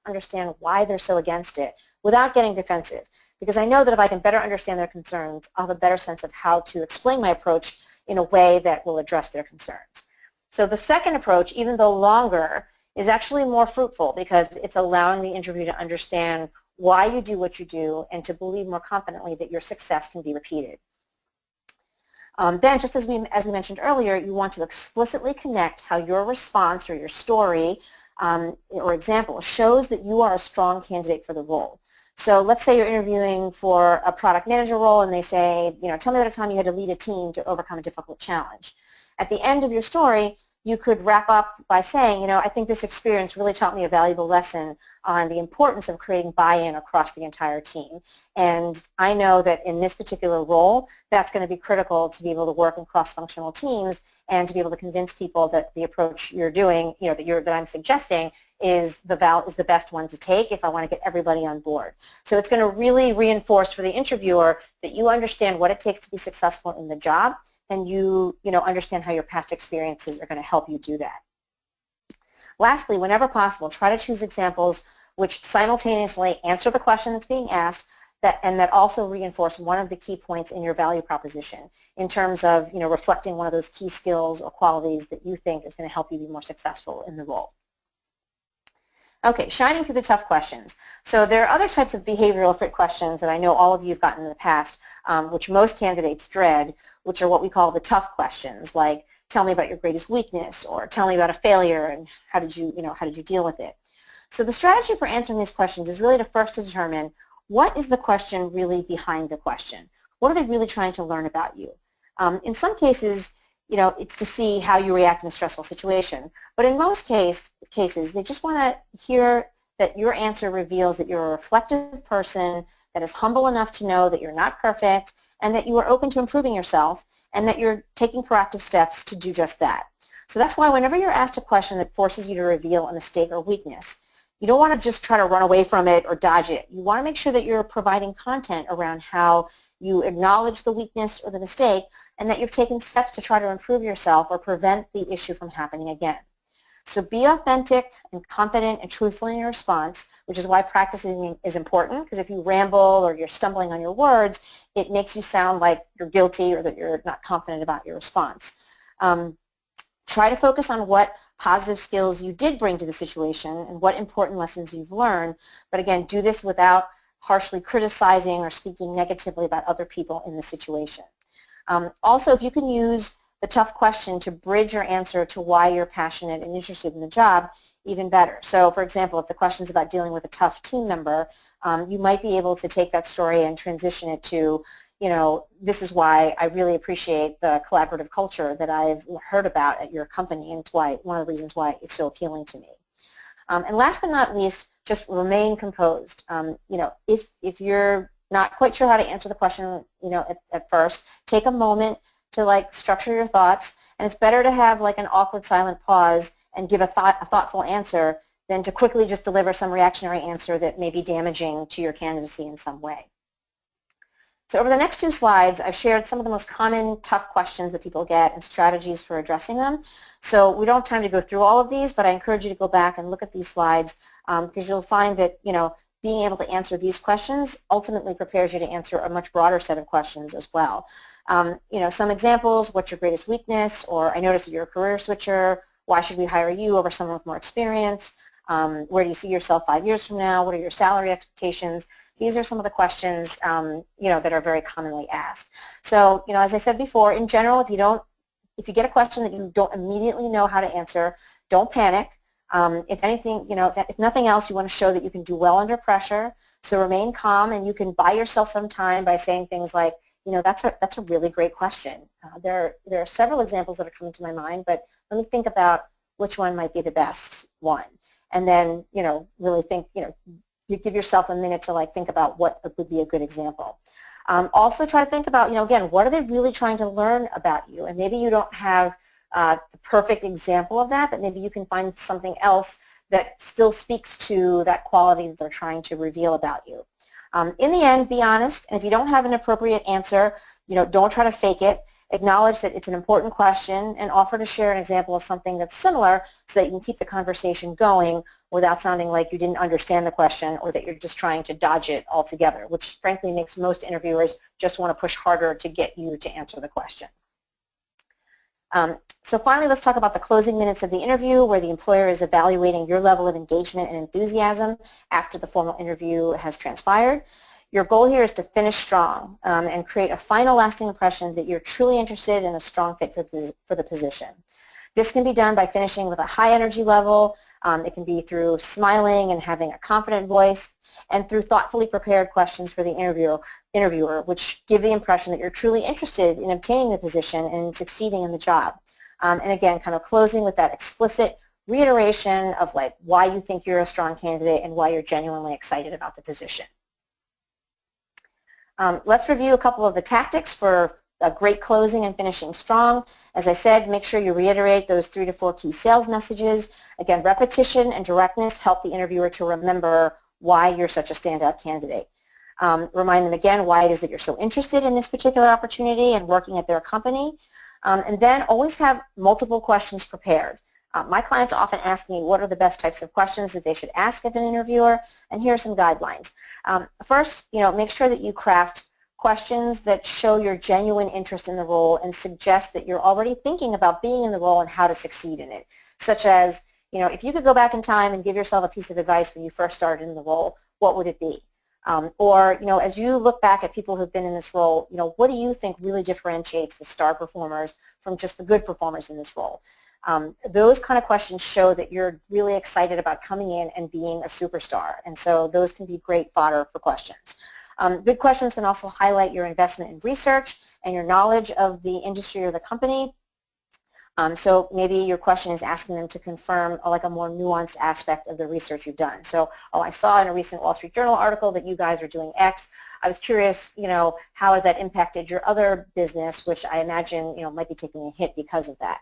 understand why they're so against it without getting defensive, because I know that if I can better understand their concerns, I'll have a better sense of how to explain my approach in a way that will address their concerns. So the second approach, even though longer, is actually more fruitful because it's allowing the interviewer to understand why you do what you do and to believe more confidently that your success can be repeated. Then, just as we mentioned earlier, you want to explicitly connect how your response or your story or example shows that you are a strong candidate for the role. So let's say you're interviewing for a product manager role and they say, tell me about a time you had to lead a team to overcome a difficult challenge. At the end of your story, you could wrap up by saying, I think this experience really taught me a valuable lesson on the importance of creating buy-in across the entire team. And I know that in this particular role, that's going to be critical to be able to work in cross-functional teams and to be able to convince people that the approach you're doing, that I'm suggesting is the best one to take if I want to get everybody on board. So it's going to really reinforce for the interviewer that you understand what it takes to be successful in the job, and you understand how your past experiences are going to help you do that. Lastly, whenever possible, try to choose examples which simultaneously answer the question that's being asked and that also reinforce one of the key points in your value proposition in terms of reflecting one of those key skills or qualities that you think is going to help you be more successful in the role. Okay, shining through the tough questions. So there are other types of behavioral fit questions that I know all of you have gotten in the past, which most candidates dread, which are what we call the tough questions, like tell me about your greatest weakness, or tell me about a failure and how did you deal with it. So the strategy for answering these questions is really to first determine what is the question really behind the question. What are they really trying to learn about you? In some cases, it's to see how you react in a stressful situation. But in most cases, they just want to hear that your answer reveals that you're a reflective person that is humble enough to know that you're not perfect and that you are open to improving yourself and that you're taking proactive steps to do just that. So that's why whenever you're asked a question that forces you to reveal a mistake or weakness, you don't want to just try to run away from it or dodge it. You want to make sure that you're providing content around how you acknowledge the weakness or the mistake and that you've taken steps to try to improve yourself or prevent the issue from happening again. So be authentic and confident and truthful in your response, which is why practicing is important, because if you ramble or you're stumbling on your words, it makes you sound like you're guilty or that you're not confident about your response. Try to focus on what positive skills you did bring to the situation and what important lessons you've learned, but again, do this without harshly criticizing or speaking negatively about other people in the situation. Also, if you can use the tough question to bridge your answer to why you're passionate and interested in the job, even better. So, for example, if the question is about dealing with a tough team member, you might be able to take that story and transition it to, you know, this is why I really appreciate the collaborative culture that I've heard about at your company, and it's why one of the reasons why it's so appealing to me. And last but not least, just remain composed. You know, if you're not quite sure how to answer the question, you know, at first, take a moment to like structure your thoughts, and it's better to have like an awkward silent pause and give a thoughtful answer than to quickly just deliver some reactionary answer that may be damaging to your candidacy in some way. So over the next 2 slides, I've shared some of the most common tough questions that people get and strategies for addressing them. So we don't have time to go through all of these, but I encourage you to go back and look at these slides because you'll find that, you know, being able to answer these questions ultimately prepares you to answer a much broader set of questions as well. You know, some examples: what's your greatest weakness? Or I noticed that you're a career switcher. Why should we hire you over someone with more experience? Where do you see yourself 5 years from now? What are your salary expectations? These are some of the questions, you know, that are very commonly asked. So, you know, as I said before, in general, if you get a question that you don't immediately know how to answer, don't panic. If anything, you know, if nothing else, you want to show that you can do well under pressure. So remain calm, and you can buy yourself some time by saying things like, you know, that's a really great question. There are several examples that are coming to my mind, but let me think about which one might be the best one. And then, you know, really think, you know, you give yourself a minute to like think about what would be a good example. Also try to think about, you know, again, what are they really trying to learn about you? And maybe you don't have the perfect example of that, but maybe you can find something else that still speaks to that quality that they're trying to reveal about you. In the end, be honest, and if you don't have an appropriate answer, you know, don't try to fake it. Acknowledge that it's an important question and offer to share an example of something that's similar so that you can keep the conversation going without sounding like you didn't understand the question or that you're just trying to dodge it altogether, which frankly makes most interviewers just want to push harder to get you to answer the question. So finally, let's talk about the closing minutes of the interview, where the employer is evaluating your level of engagement and enthusiasm after the formal interview has transpired. Your goal here is to finish strong and create a final lasting impression that you're truly interested in a strong fit for the position. This can be done by finishing with a high energy level. It can be through smiling and having a confident voice, and through thoughtfully prepared questions for the interviewer, which give the impression that you're truly interested in obtaining the position and succeeding in the job. And again, kind of closing with that explicit reiteration of like why you think you're a strong candidate and why you're genuinely excited about the position. Let's review a couple of the tactics for a great closing and finishing strong. As I said, make sure you reiterate those 3 to 4 key sales messages. Again, repetition and directness help the interviewer to remember why you're such a standout candidate. Remind them again why it is that you're so interested in this particular opportunity and working at their company. And then always have multiple questions prepared. My clients often ask me what are the best types of questions that they should ask of an interviewer, and here are some guidelines. First, you know, make sure that you craft questions that show your genuine interest in the role and suggest that you're already thinking about being in the role and how to succeed in it, such as, you know, if you could go back in time and give yourself a piece of advice when you first started in the role, what would it be? Or, you know, as you look back at people who've been in this role, you know, what do you think really differentiates the star performers from just the good performers in this role? Those kind of questions show that you're really excited about coming in and being a superstar, and so those can be great fodder for questions. Good questions can also highlight your investment in research and your knowledge of the industry or the company. So maybe your question is asking them to confirm like a more nuanced aspect of the research you've done. So, oh, I saw in a recent Wall Street Journal article that you guys are doing X. I was curious, you know, how has that impacted your other business, which I imagine, you know, might be taking a hit because of that.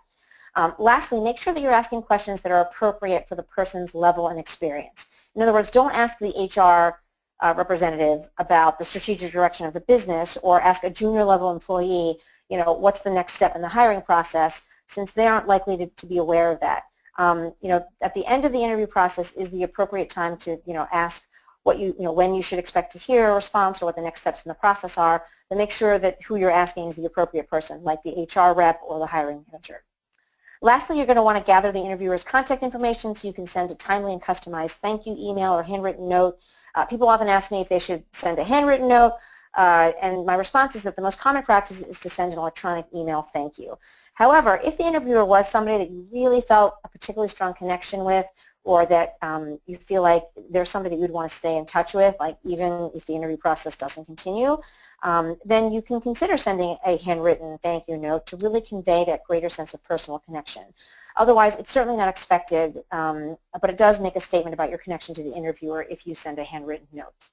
Lastly, make sure that you're asking questions that are appropriate for the person's level and experience. In other words, don't ask the HR representative about the strategic direction of the business, or ask a junior level employee, you know, what's the next step in the hiring process, since they aren't likely to be aware of that. At the end of the interview process is the appropriate time to, ask what when you should expect to hear a response or what the next steps in the process are, to make sure that who you're asking is the appropriate person, like the HR rep or the hiring manager. Lastly, you're going to want to gather the interviewer's contact information so you can send a timely and customized thank you email or handwritten note. People often ask me if they should send a handwritten note, and my response is that the most common practice is to send an electronic email thank you. However, if the interviewer was somebody that you really felt a particularly strong connection with, or that you feel like there's somebody that you'd want to stay in touch with, like even if the interview process doesn't continue, then you can consider sending a handwritten thank you note to really convey that greater sense of personal connection. Otherwise, it's certainly not expected, but it does make a statement about your connection to the interviewer if you send a handwritten note.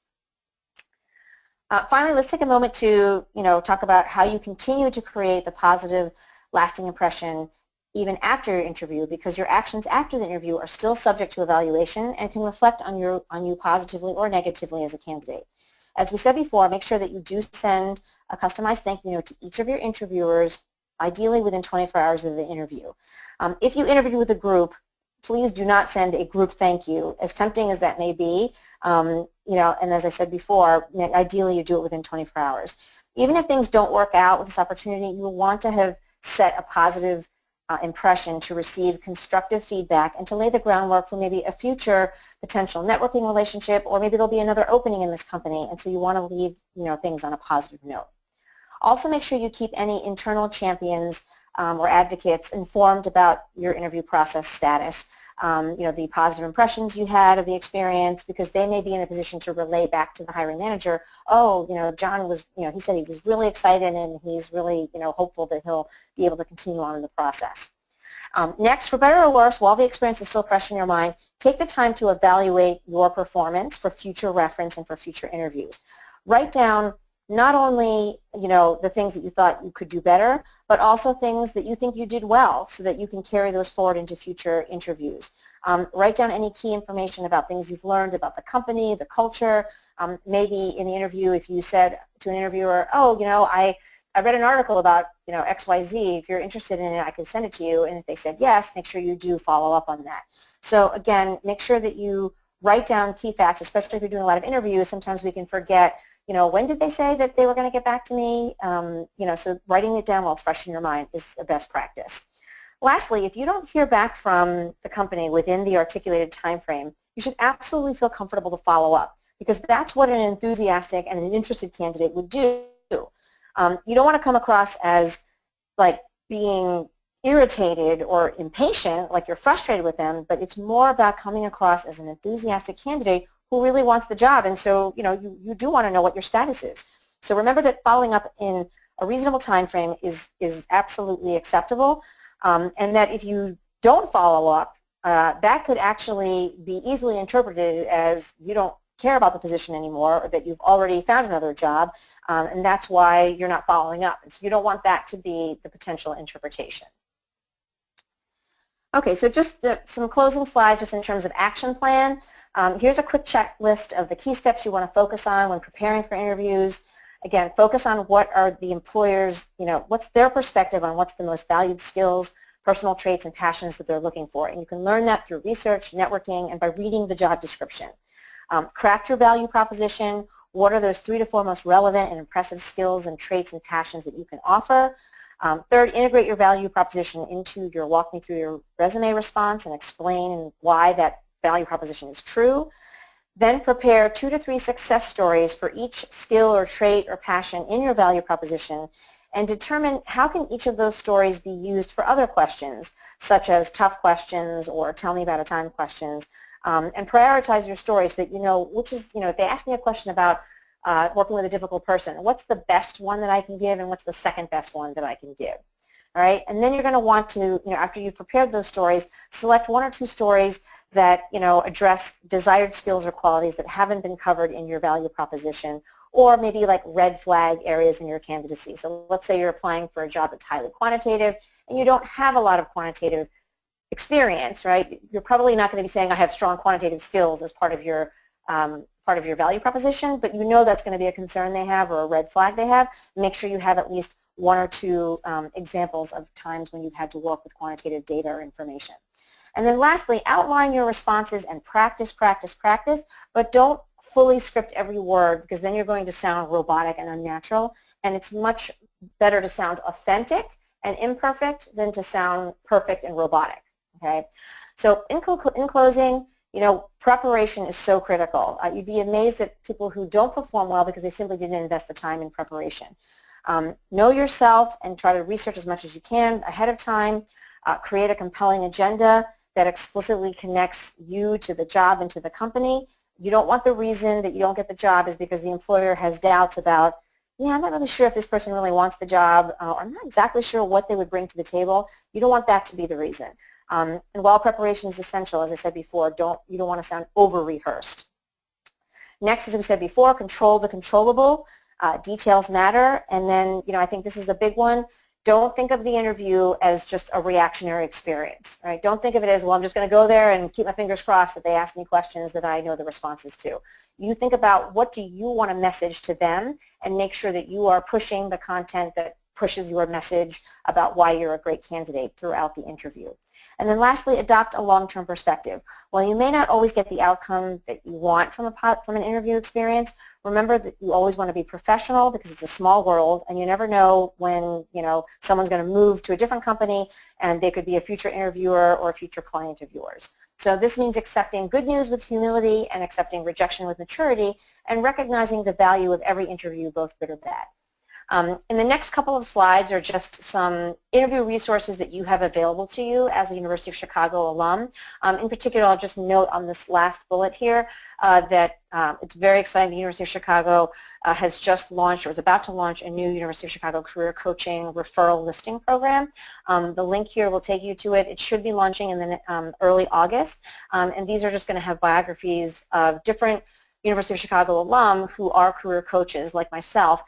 Finally, let's take a moment to talk about how you continue to create the positive, lasting impression even after your interview, because your actions after the interview are still subject to evaluation and can reflect on you positively or negatively as a candidate. As we said before, make sure that you do send a customized thank you note to each of your interviewers, ideally within 24 hours of the interview. If you interview with a group, please do not send a group thank you, as tempting as that may be. And as I said before, ideally you do it within 24 hours. Even if things don't work out with this opportunity, you will want to have set a positive impression to receive constructive feedback and to lay the groundwork for maybe a future potential networking relationship, or maybe there'll be another opening in this company, and so you want to leave things on a positive note. Also, make sure you keep any internal champions or advocates informed about your interview process status, the positive impressions you had of the experience, because they may be in a position to relay back to the hiring manager, oh, John was, he said he was really excited and he's really, hopeful that he'll be able to continue on in the process. Next, for better or worse, while the experience is still fresh in your mind, take the time to evaluate your performance for future reference and for future interviews. Write down not only, the things that you thought you could do better, but also things that you think you did well so that you can carry those forward into future interviews. Write down any key information about things you've learned about the company, the culture. Maybe in the interview, if you said to an interviewer, oh, I read an article about, XYZ. If you're interested in it, I can send it to you. And if they said yes, make sure you do follow up on that. So again, make sure that you write down key facts, especially if you're doing a lot of interviews. Sometimes we can forget, when did they say that they were going to get back to me? So writing it down while it's fresh in your mind is a best practice. Lastly, if you don't hear back from the company within the articulated time frame, you should absolutely feel comfortable to follow up, because that's what an enthusiastic and an interested candidate would do. You don't want to come across as like being irritated or impatient, like you're frustrated with them, but it's more about coming across as an enthusiastic candidate who really wants the job, and so you do want to know what your status is. So remember that following up in a reasonable time frame is absolutely acceptable, and that if you don't follow up, that could actually be easily interpreted as you don't care about the position anymore, or that you've already found another job, and that's why you're not following up. And so you don't want that to be the potential interpretation. Okay, so just some closing slides just in terms of action plan. Here's a quick checklist of the key steps you want to focus on when preparing for interviews. Again, focus on what are the employers, what's their perspective on what's the most valued skills, personal traits, and passions that they're looking for. And you can learn that through research, networking, and by reading the job description. Craft your value proposition. What are those 3 to 4 most relevant and impressive skills and traits and passions that you can offer? Third, integrate your value proposition into your walk me through your resume response and explain why that value proposition is true. Then prepare 2 to 3 success stories for each skill or trait or passion in your value proposition, and determine how can each of those stories be used for other questions, such as tough questions or tell me about a time questions, and prioritize your stories so that which is, if they ask me a question about working with a difficult person, what's the best one that I can give and what's the second best one that I can give? All right, and then you're going to want to, after you've prepared those stories, select 1 or 2 stories that, address desired skills or qualities that haven't been covered in your value proposition, or maybe like red flag areas in your candidacy. So let's say you're applying for a job that's highly quantitative and you don't have a lot of quantitative experience, right? You're probably not going to be saying I have strong quantitative skills as part of your value proposition, but that's going to be a concern they have or a red flag they have. Make sure you have at least 1 or 2 examples of times when you've had to work with quantitative data or information. And then lastly, outline your responses and practice, practice, practice, but don't fully script every word because then you're going to sound robotic and unnatural, and it's much better to sound authentic and imperfect than to sound perfect and robotic, okay? So in closing, you know, preparation is so critical. You'd be amazed at people who don't perform well because they simply didn't invest the time in preparation. Know yourself and try to research as much as you can ahead of time. Create a compelling agenda that explicitly connects you to the job and to the company. You don't want the reason that you don't get the job is because the employer has doubts about, yeah, I'm not really sure if this person really wants the job, or I'm not exactly sure what they would bring to the table. You don't want that to be the reason. And while preparation is essential, as I said before, you don't want to sound over-rehearsed. Next, as we said before, control the controllable. Details matter. And then, you know, I think this is a big one. Don't think of the interview as just a reactionary experience, right? Don't think of it as, well, I'm just going to go there and keep my fingers crossed that they ask me questions that I know the responses to. You think about what do you want to message to them and make sure that you are pushing the content that pushes your message about why you're a great candidate throughout the interview. And then lastly, adopt a long-term perspective. While you may not always get the outcome that you want from an interview experience, remember that you always want to be professional because it's a small world and you never know when, you know, someone's going to move to a different company and they could be a future interviewer or a future client of yours. So this means accepting good news with humility and accepting rejection with maturity and recognizing the value of every interview, both good or bad. In the next couple of slides are just some interview resources that you have available to you as a University of Chicago alum. In particular, I'll just note on this last bullet here that it's very exciting. The University of Chicago has just launched or is about to launch a new University of Chicago career coaching referral listing program. The link here will take you to it. It should be launching in the early August, and these are just going to have biographies of different University of Chicago alum who are career coaches like myself,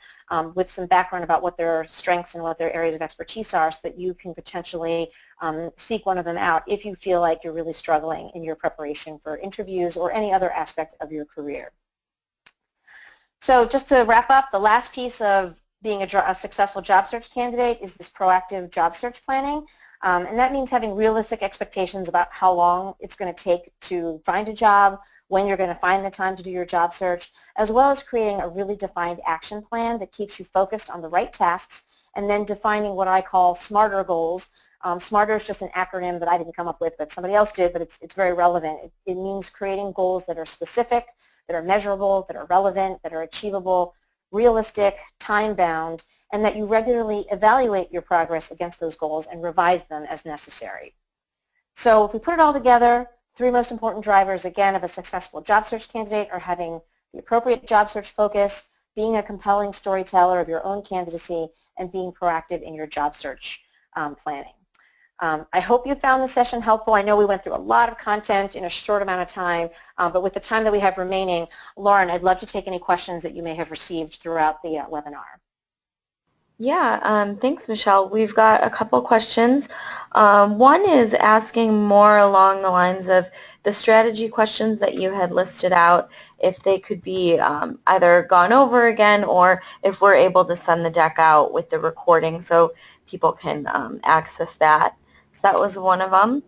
with some background about what their strengths and what their areas of expertise are so that you can potentially seek one of them out if you feel like you're really struggling in your preparation for interviews or any other aspect of your career. So just to wrap up, the last piece of being a successful job search candidate is this proactive job search planning. And that means having realistic expectations about how long it's going to take to find a job, when you're going to find the time to do your job search, as well as creating a really defined action plan that keeps you focused on the right tasks, and then defining what I call SMARTER goals. SMARTER is just an acronym that I didn't come up with, but somebody else did, but it's very relevant. It means creating goals that are specific, that are measurable, that are relevant, that are achievable, realistic, time-bound, and that you regularly evaluate your progress against those goals and revise them as necessary. So if we put it all together, three most important drivers, again, of a successful job search candidate are having the appropriate job search focus, being a compelling storyteller of your own candidacy, and being proactive in your job search planning. I hope you found this session helpful. I know we went through a lot of content in a short amount of time, but with the time that we have remaining, Lauren, I'd love to take any questions that you may have received throughout the webinar. Yeah, thanks, Michelle. We've got a couple questions. One is asking more along the lines of the strategy questions that you had listed out, if they could be either gone over again or if we're able to send the deck out with the recording so people can access that. So that was one of them.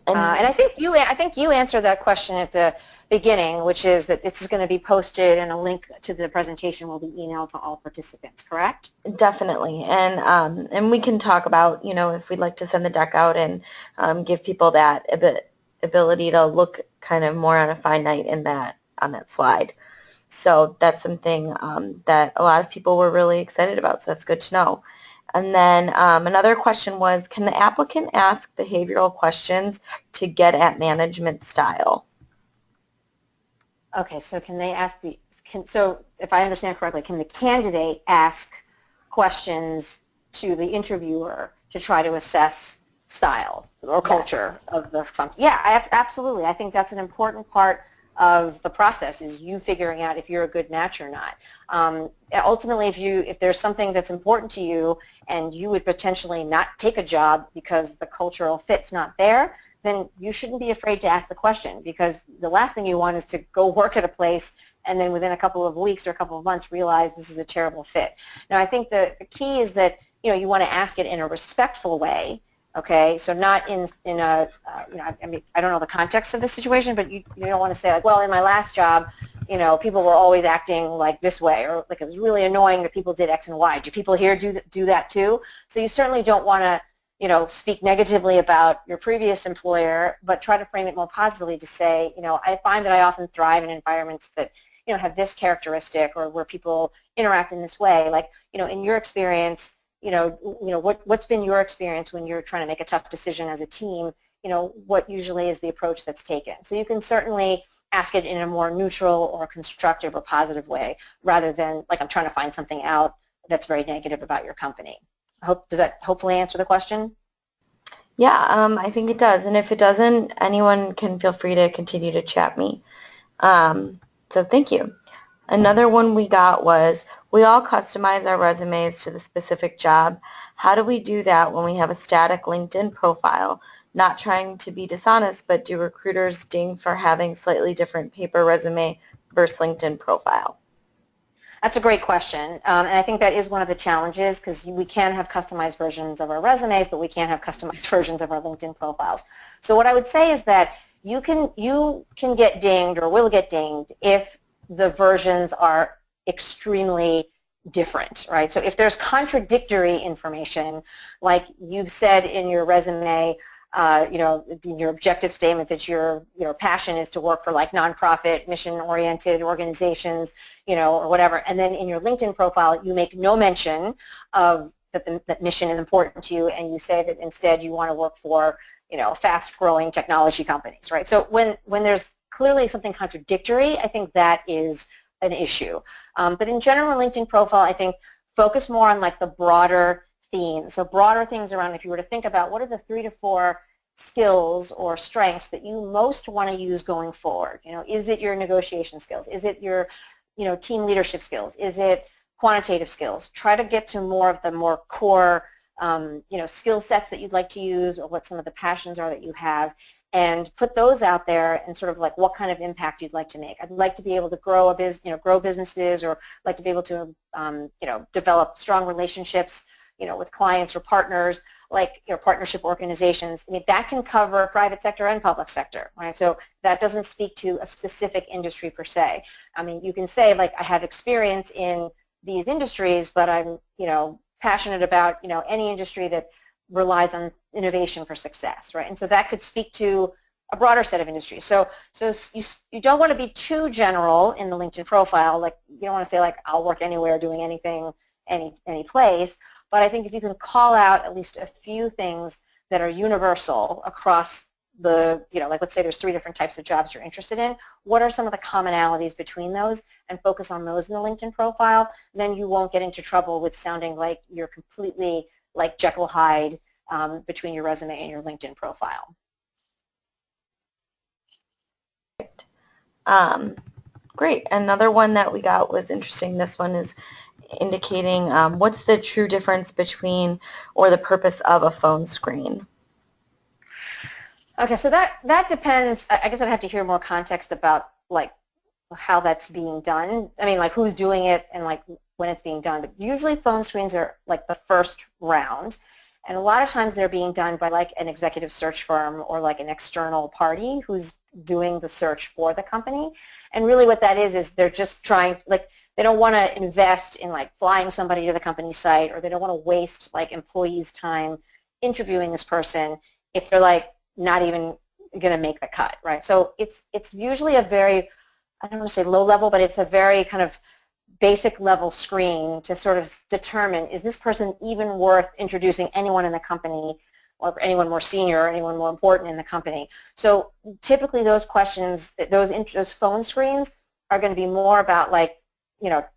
And I think you answered that question at the beginning, which is that this is going to be posted and a link to the presentation will be emailed to all participants, correct? Definitely, and we can talk about, you know, if we'd like to send the deck out and give people that ability to look kind of more on a fine night in that on that slide. So that's something that a lot of people were really excited about. So that's good to know. And then another question was, can the applicant ask behavioral questions to get at management style? Okay, so can they ask so if I understand correctly, can the candidate ask questions to the interviewer to try to assess style or culture of the company? Yeah, absolutely. I think that's an important part of the process, is you figuring out if you're a good match or not. Ultimately, if there's something that's important to you and you would potentially not take a job because the cultural fit's not there, then you shouldn't be afraid to ask the question, because the last thing you want is to go work at a place and then within a couple of weeks or a couple of months realize this is a terrible fit. Now, I think the key is that, you know, you want to ask it in a respectful way, Okay, so not in a I mean, I don't know the context of the situation, but you don't want to say like, well, in my last job, people were always acting like this way, or like it was really annoying that people did X and Y. Do people here do that too? So you certainly don't want to speak negatively about your previous employer, but try to frame it more positively to say, I find that I often thrive in environments that have this characteristic, or where people interact in this way. Like, in your experience, what's been your experience when you're trying to make a tough decision as a team? What usually is the approach that's taken? So you can certainly ask it in a more neutral or constructive or positive way, rather than like, I'm trying to find something out that's very negative about your company. Does that hopefully answer the question? Yeah, I think it does. And if it doesn't, anyone can feel free to continue to chat me. So thank you. Another one we got was, we all customize our resumes to the specific job. How do we do that when we have a static LinkedIn profile? Not trying to be dishonest, but do recruiters ding for having slightly different paper resume versus LinkedIn profile? That's a great question, and I think that is one of the challenges, because we can have customized versions of our resumes, but we can't have customized versions of our LinkedIn profiles. So what I would say is that you can get dinged, or will get dinged, if the versions are extremely different, right? So if there's contradictory information, like you've said in your resume, in your objective statement that your passion is to work for like nonprofit, mission-oriented organizations, or whatever, and then in your LinkedIn profile you make no mention of that mission is important to you, and you say that instead you want to work for fast-growing technology companies, right? So when there's clearly something contradictory, I think that is an issue. But in general, LinkedIn profile, I think, focus more on like the broader themes. So broader things around, if you were to think about what are the 3 to 4 skills or strengths that you most want to use going forward. Is it your negotiation skills? Is it your team leadership skills? Is it quantitative skills? Try to get to more of the more core skill sets that you'd like to use, or what some of the passions are that you have, and put those out there, and sort of like what kind of impact you'd like to make. I'd like to be able to grow grow businesses, or like to be able to develop strong relationships with clients or partners, like partnership organizations. I mean, that can cover private sector and public sector, right? So that doesn't speak to a specific industry per se. I mean, you can say like, I have experience in these industries, but I'm passionate about any industry that relies on innovation for success, right? And so that could speak to a broader set of industries. So you don't want to be too general in the LinkedIn profile. Like, you don't want to say like, I'll work anywhere, doing anything, any place. But I think if you can call out at least a few things that are universal across the, like let's say there's 3 different types of jobs you're interested in, what are some of the commonalities between those, and focus on those in the LinkedIn profile, then you won't get into trouble with sounding like you're completely like Jekyll Hyde between your resume and your LinkedIn profile. Great. Another one that we got was interesting. This one is indicating what's the true difference between, or the purpose of, a phone screen? Okay, so that depends. I guess I'd have to hear more context about like how that's being done. I mean, like who's doing it and like when it's being done. But usually phone screens are like the first round, and a lot of times they're being done by like an executive search firm, or like an external party who's doing the search for the company. And really what that is they're just trying, like, they don't want to invest in like flying somebody to the company site, or they don't want to waste like employees' time interviewing this person if they're like not even going to make the cut, right? So it's usually a very, I don't want to say low level, but it's a very kind of basic level screen to sort of determine, is this person even worth introducing anyone in the company, or anyone more senior, or anyone more important in the company. So typically those questions, those phone screens are going to be more about like,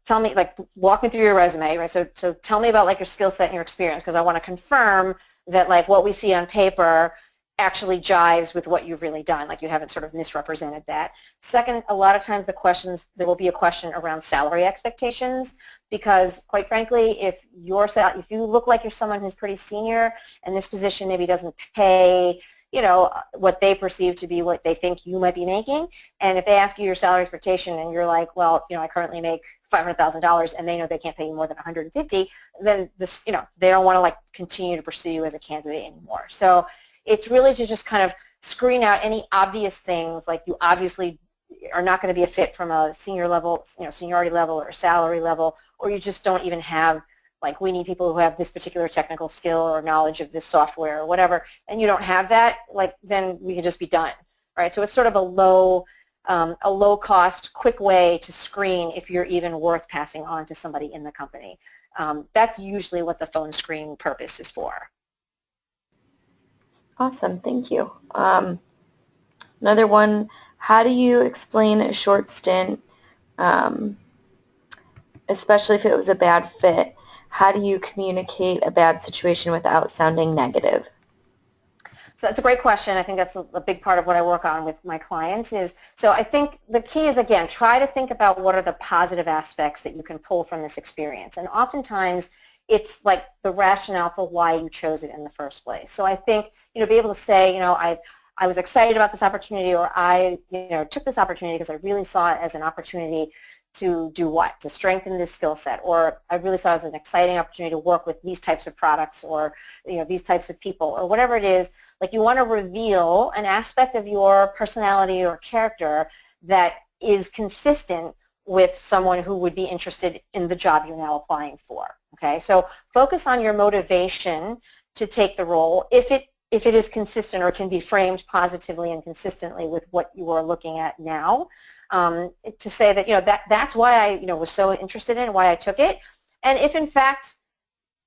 tell me, like, walk me through your resume, right? So tell me about like your skill set and your experience, because I want to confirm that like what we see on paper actually jives with what you've really done, like you haven't sort of misrepresented that. Second, a lot of times there will be a question around salary expectations, because quite frankly, if you look like you're someone who's pretty senior and this position maybe doesn't pay what they perceive to be what they think you might be making. And if they ask you your salary expectation and you're like, well, I currently make $500,000 and they know they can't pay you more than 150, then this, they don't want to like continue to pursue you as a candidate anymore. So it's really to just kind of screen out any obvious things, like you obviously are not going to be a fit from a senior level, seniority level or salary level, or you just don't even have, like, we need people who have this particular technical skill or knowledge of this software or whatever, and you don't have that, like, then we can just be done, right? So it's sort of a low cost, quick way to screen if you're even worth passing on to somebody in the company. That's usually what the phone screen purpose is for. Awesome, thank you. Another one, how do you explain a short stint, especially if it was a bad fit? How do you communicate a bad situation without sounding negative? So that's a great question. I think that's a big part of what I work on with my clients is, so I think the key is, again, try to think about what are the positive aspects that you can pull from this experience. And oftentimes, it's like the rationale for why you chose it in the first place. So I think, be able to say, I was excited about this opportunity, or I, took this opportunity because I really saw it as an opportunity to do what? To strengthen this skill set, or I really saw it as an exciting opportunity to work with these types of products, or these types of people, or whatever it is. Like, you want to reveal an aspect of your personality or character that is consistent with someone who would be interested in the job you're now applying for. Okay, so focus on your motivation to take the role if it is consistent or can be framed positively and consistently with what you are looking at now. To say that that's why I was so interested in it, why I took it. And if in fact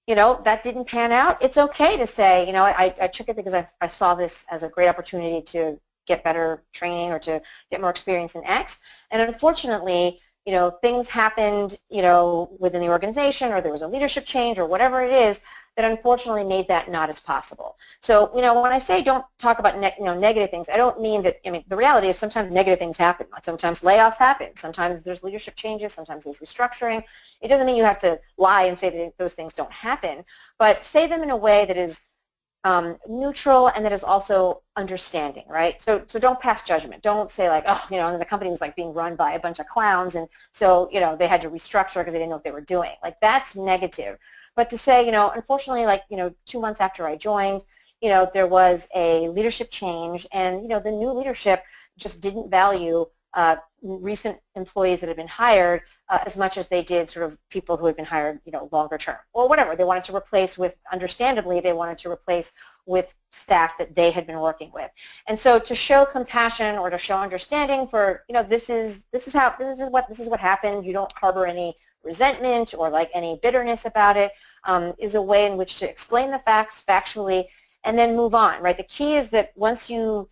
that didn't pan out, it's okay to say I took it because I saw this as a great opportunity to get better training or to get more experience in X. And unfortunately, things happened within the organization, or there was a leadership change or whatever it is that unfortunately made that not as possible. So, when I say don't talk about negative things, I don't mean that. The reality is sometimes negative things happen. Sometimes layoffs happen. Sometimes there's leadership changes. Sometimes there's restructuring. It doesn't mean you have to lie and say that those things don't happen, but say them in a way that is neutral and that is also understanding, right? So don't pass judgment. Don't say like, oh, the company was like being run by a bunch of clowns, and so they had to restructure because they didn't know what they were doing. Like, that's negative. But to say, unfortunately, like, 2 months after I joined, there was a leadership change, and, the new leadership just didn't value recent employees that had been hired as much as they did sort of people who had been hired, longer term, or whatever. They wanted to replace with, understandably, they wanted to replace with staff that they had been working with. And so to show compassion or to show understanding for, this is what happened. You don't harbor any resentment or like any bitterness about it, is a way in which to explain the facts factually and then move on, right? The key is that once you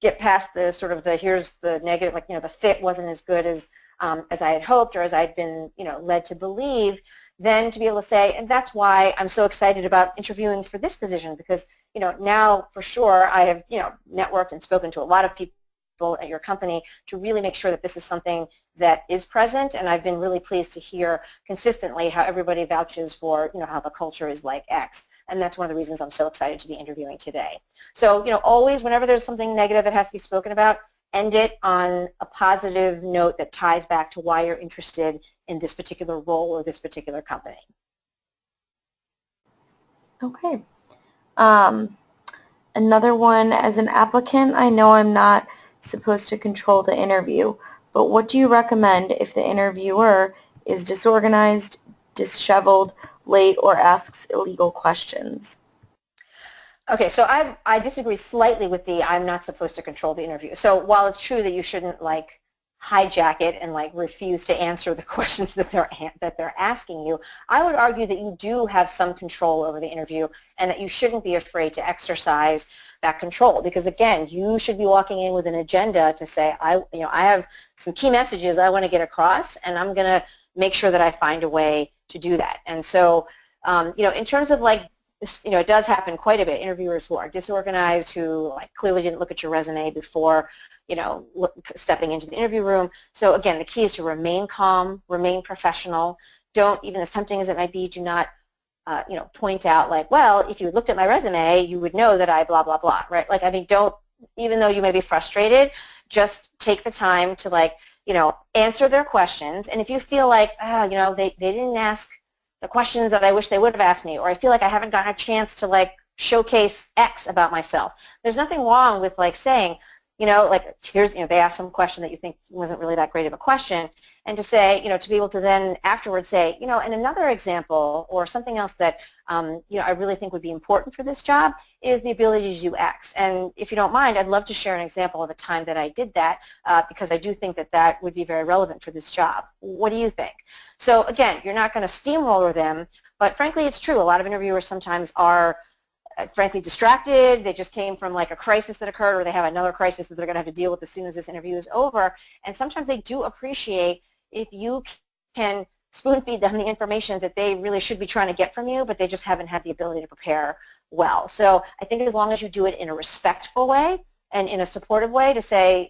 get past the sort of here's the negative, like, the fit wasn't as good as I had hoped or as I'd been, led to believe, then to be able to say, and that's why I'm so excited about interviewing for this position, because, now for sure I have, networked and spoken to a lot of people at your company to really make sure that this is something that is present, and I've been really pleased to hear consistently how everybody vouches for, how the culture is like X, and that's one of the reasons I'm so excited to be interviewing today. So, always whenever there's something negative that has to be spoken about, end it on a positive note that ties back to why you're interested in this particular role or this particular company. Okay. Another one, as an applicant, I know I'm not supposed to control the interview, but what do you recommend if the interviewer is disorganized, disheveled, late, or asks illegal questions? Okay, so I disagree slightly with the I'm not supposed to control the interview. So while it's true that you shouldn't like hijack it and like refuse to answer the questions that they're asking you, I would argue that you do have some control over the interview and that you shouldn't be afraid to exercise that control, because again, you should be walking in with an agenda to say, I have some key messages I want to get across, and I'm going to make sure that I find a way to do that. And so, in terms of like, it does happen quite a bit. Interviewers who are disorganized, who like clearly didn't look at your resume before, stepping into the interview room. So again, the key is to remain calm, remain professional. Don't, even as tempting as it might be, do not point out like, well, if you looked at my resume, you would know that I blah, blah, blah, right? Like, I mean, don't, even though you may be frustrated, just take the time to like, answer their questions. And if you feel like, they didn't ask the questions that I wish they would have asked me, or I feel like I haven't gotten a chance to like showcase X about myself, there's nothing wrong with like saying, like here's, they asked some question that you think wasn't really that great of a question, and to say, to be able to then afterwards say, and another example or something else that, I really think would be important for this job is the ability to do X. And if you don't mind, I'd love to share an example of a time that I did that because I do think that that would be very relevant for this job. What do you think? So again, you're not going to steamroller them, but frankly, it's true. A lot of interviewers sometimes are frankly distracted. They just came from like a crisis that occurred, or they have another crisis that they're going to have to deal with as soon as this interview is over. And sometimes they do appreciate if you can spoon feed them the information that they really should be trying to get from you, but they just haven't had the ability to prepare well. So I think as long as you do it in a respectful way and in a supportive way, to say,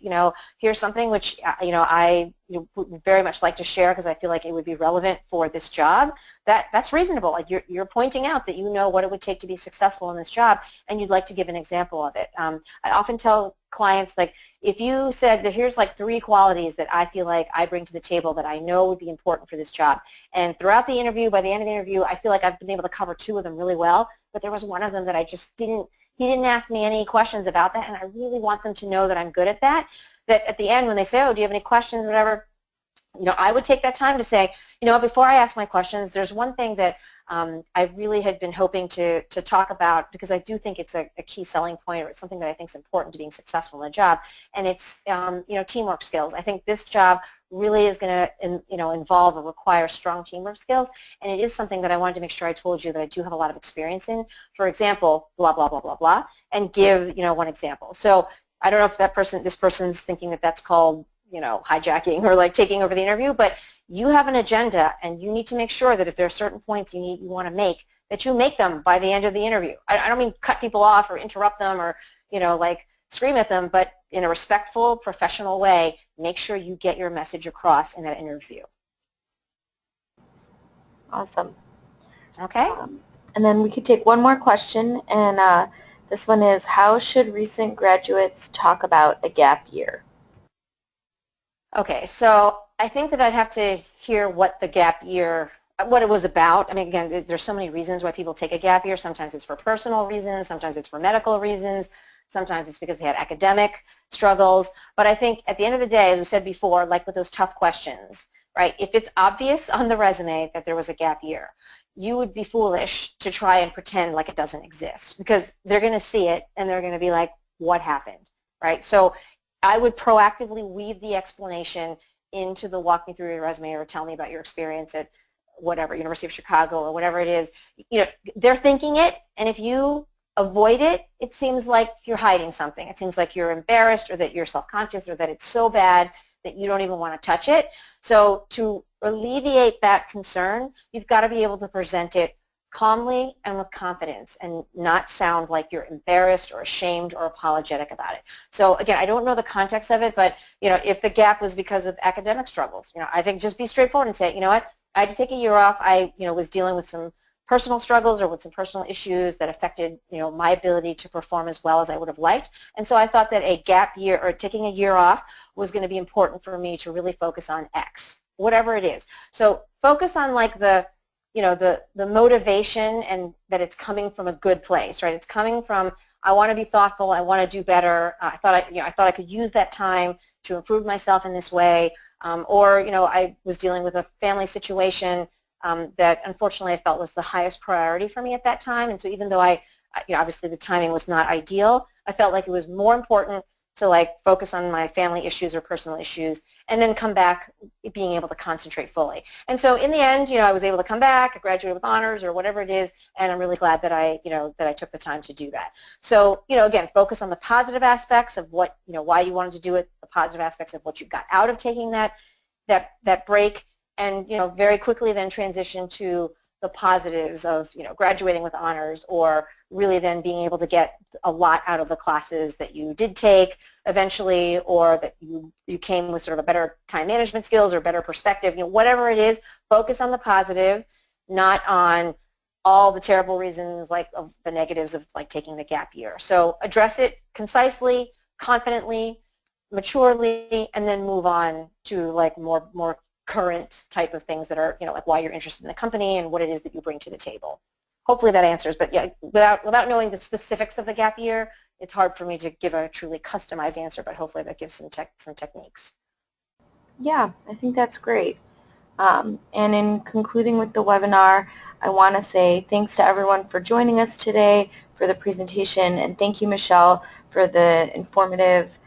here's something which, I would very much like to share because I feel like it would be relevant for this job, that's reasonable. Like you're pointing out that you know what it would take to be successful in this job, and you'd like to give an example of it. I often tell clients, like, if you said that here's like 3 qualities that I feel like I bring to the table that I know would be important for this job, and throughout the interview, by the end of the interview, I feel like I've been able to cover 2 of them really well, but there was one of them that I just didn't, he didn't ask me any questions about that, and I really want them to know that I'm good at that, that at the end when they say, oh, do you have any questions, whatever, I would take that time to say, before I ask my questions, there's one thing that I really had been hoping to talk about, because I do think it's a key selling point, or it's something that I think is important to being successful in a job, and it's teamwork skills. I think this job really is going to involve or require strong teamwork skills, and it is something that I wanted to make sure I told you that I do have a lot of experience in. For example, blah, blah, blah, blah, blah, and give one example. So I don't know if this person's thinking that that's called hijacking or like taking over the interview, but you have an agenda, and you need to make sure that if there are certain points you want to make, that you make them by the end of the interview. I don't mean cut people off or interrupt them or like scream at them, but in a respectful, professional way, make sure you get your message across in that interview. Awesome. Okay. And then we could take one more question, and this one is, how should recent graduates talk about a gap year? Okay, so I think that I'd have to hear what the gap year, what it was about. I mean, again, there's so many reasons why people take a gap year. Sometimes it's for personal reasons, sometimes it's for medical reasons, sometimes it's because they had academic struggles. But I think at the end of the day, as we said before, like with those tough questions, right, if it's obvious on the resume that there was a gap year, you would be foolish to try and pretend like it doesn't exist, because they're going to see it and they're going to be like, what happened, right? So I would proactively weave the explanation into the walk me through your resume or tell me about your experience at whatever, University of Chicago or whatever it is. They're thinking it, and if you avoid it, it seems like you're hiding something. It seems like you're embarrassed, or that you're self-conscious, or that it's so bad that you don't even want to touch it. So to alleviate that concern, you've got to be able to present it calmly and with confidence, and not sound like you're embarrassed or ashamed or apologetic about it. So again, I don't know the context of it, but if the gap was because of academic struggles, I think just be straightforward and say, you know what, I had to take a year off. I was dealing with some personal struggles or with some personal issues that affected my ability to perform as well as I would have liked, and so I thought that a gap year or taking a year off was going to be important for me to really focus on X, whatever it is. So focus on like the motivation, and that it's coming from a good place, right? It's coming from, I want to be thoughtful, I want to do better, I thought I could use that time to improve myself in this way, or I was dealing with a family situation that unfortunately I felt was the highest priority for me at that time, and so even though obviously the timing was not ideal, I felt like it was more important to like focus on my family issues or personal issues, and then come back being able to concentrate fully. And so in the end, I was able to come back, I graduated with honors or whatever it is, and I'm really glad that I took the time to do that. So, again, focus on the positive aspects of what, why you wanted to do it, the positive aspects of what you got out of taking that break, and, very quickly then transition to the positives of, graduating with honors, or really then being able to get a lot out of the classes that you did take eventually, or that you came with sort of a better time management skills or better perspective. Whatever it is, focus on the positive, not on all the terrible reasons, like of the negatives of like taking the gap year. So address it concisely, confidently, maturely, and then move on to like more current type of things that are, like why you're interested in the company and what it is that you bring to the table. Hopefully that answers, but yeah, without knowing the specifics of the gap year, it's hard for me to give a truly customized answer, but hopefully that gives some techniques. Yeah, I think that's great. And in concluding with the webinar, I want to say thanks to everyone for joining us today for the presentation, and thank you, Michelle, for the informative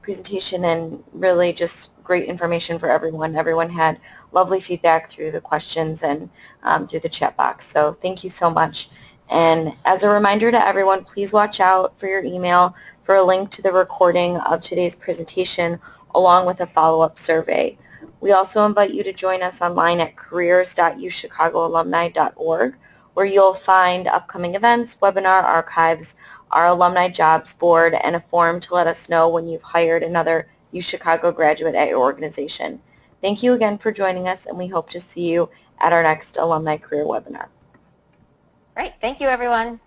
presentation and really just great information for everyone. Everyone had lovely feedback through the questions and through the chat box, so thank you so much. And as a reminder to everyone, please watch out for your email for a link to the recording of today's presentation along with a follow-up survey. We also invite you to join us online at careers.uchicagoalumni.org, where you'll find upcoming events, webinar archives, our alumni jobs board, and a form to let us know when you've hired another UChicago graduate at your organization. Thank you again for joining us, and we hope to see you at our next alumni career webinar. Great. Thank you, everyone.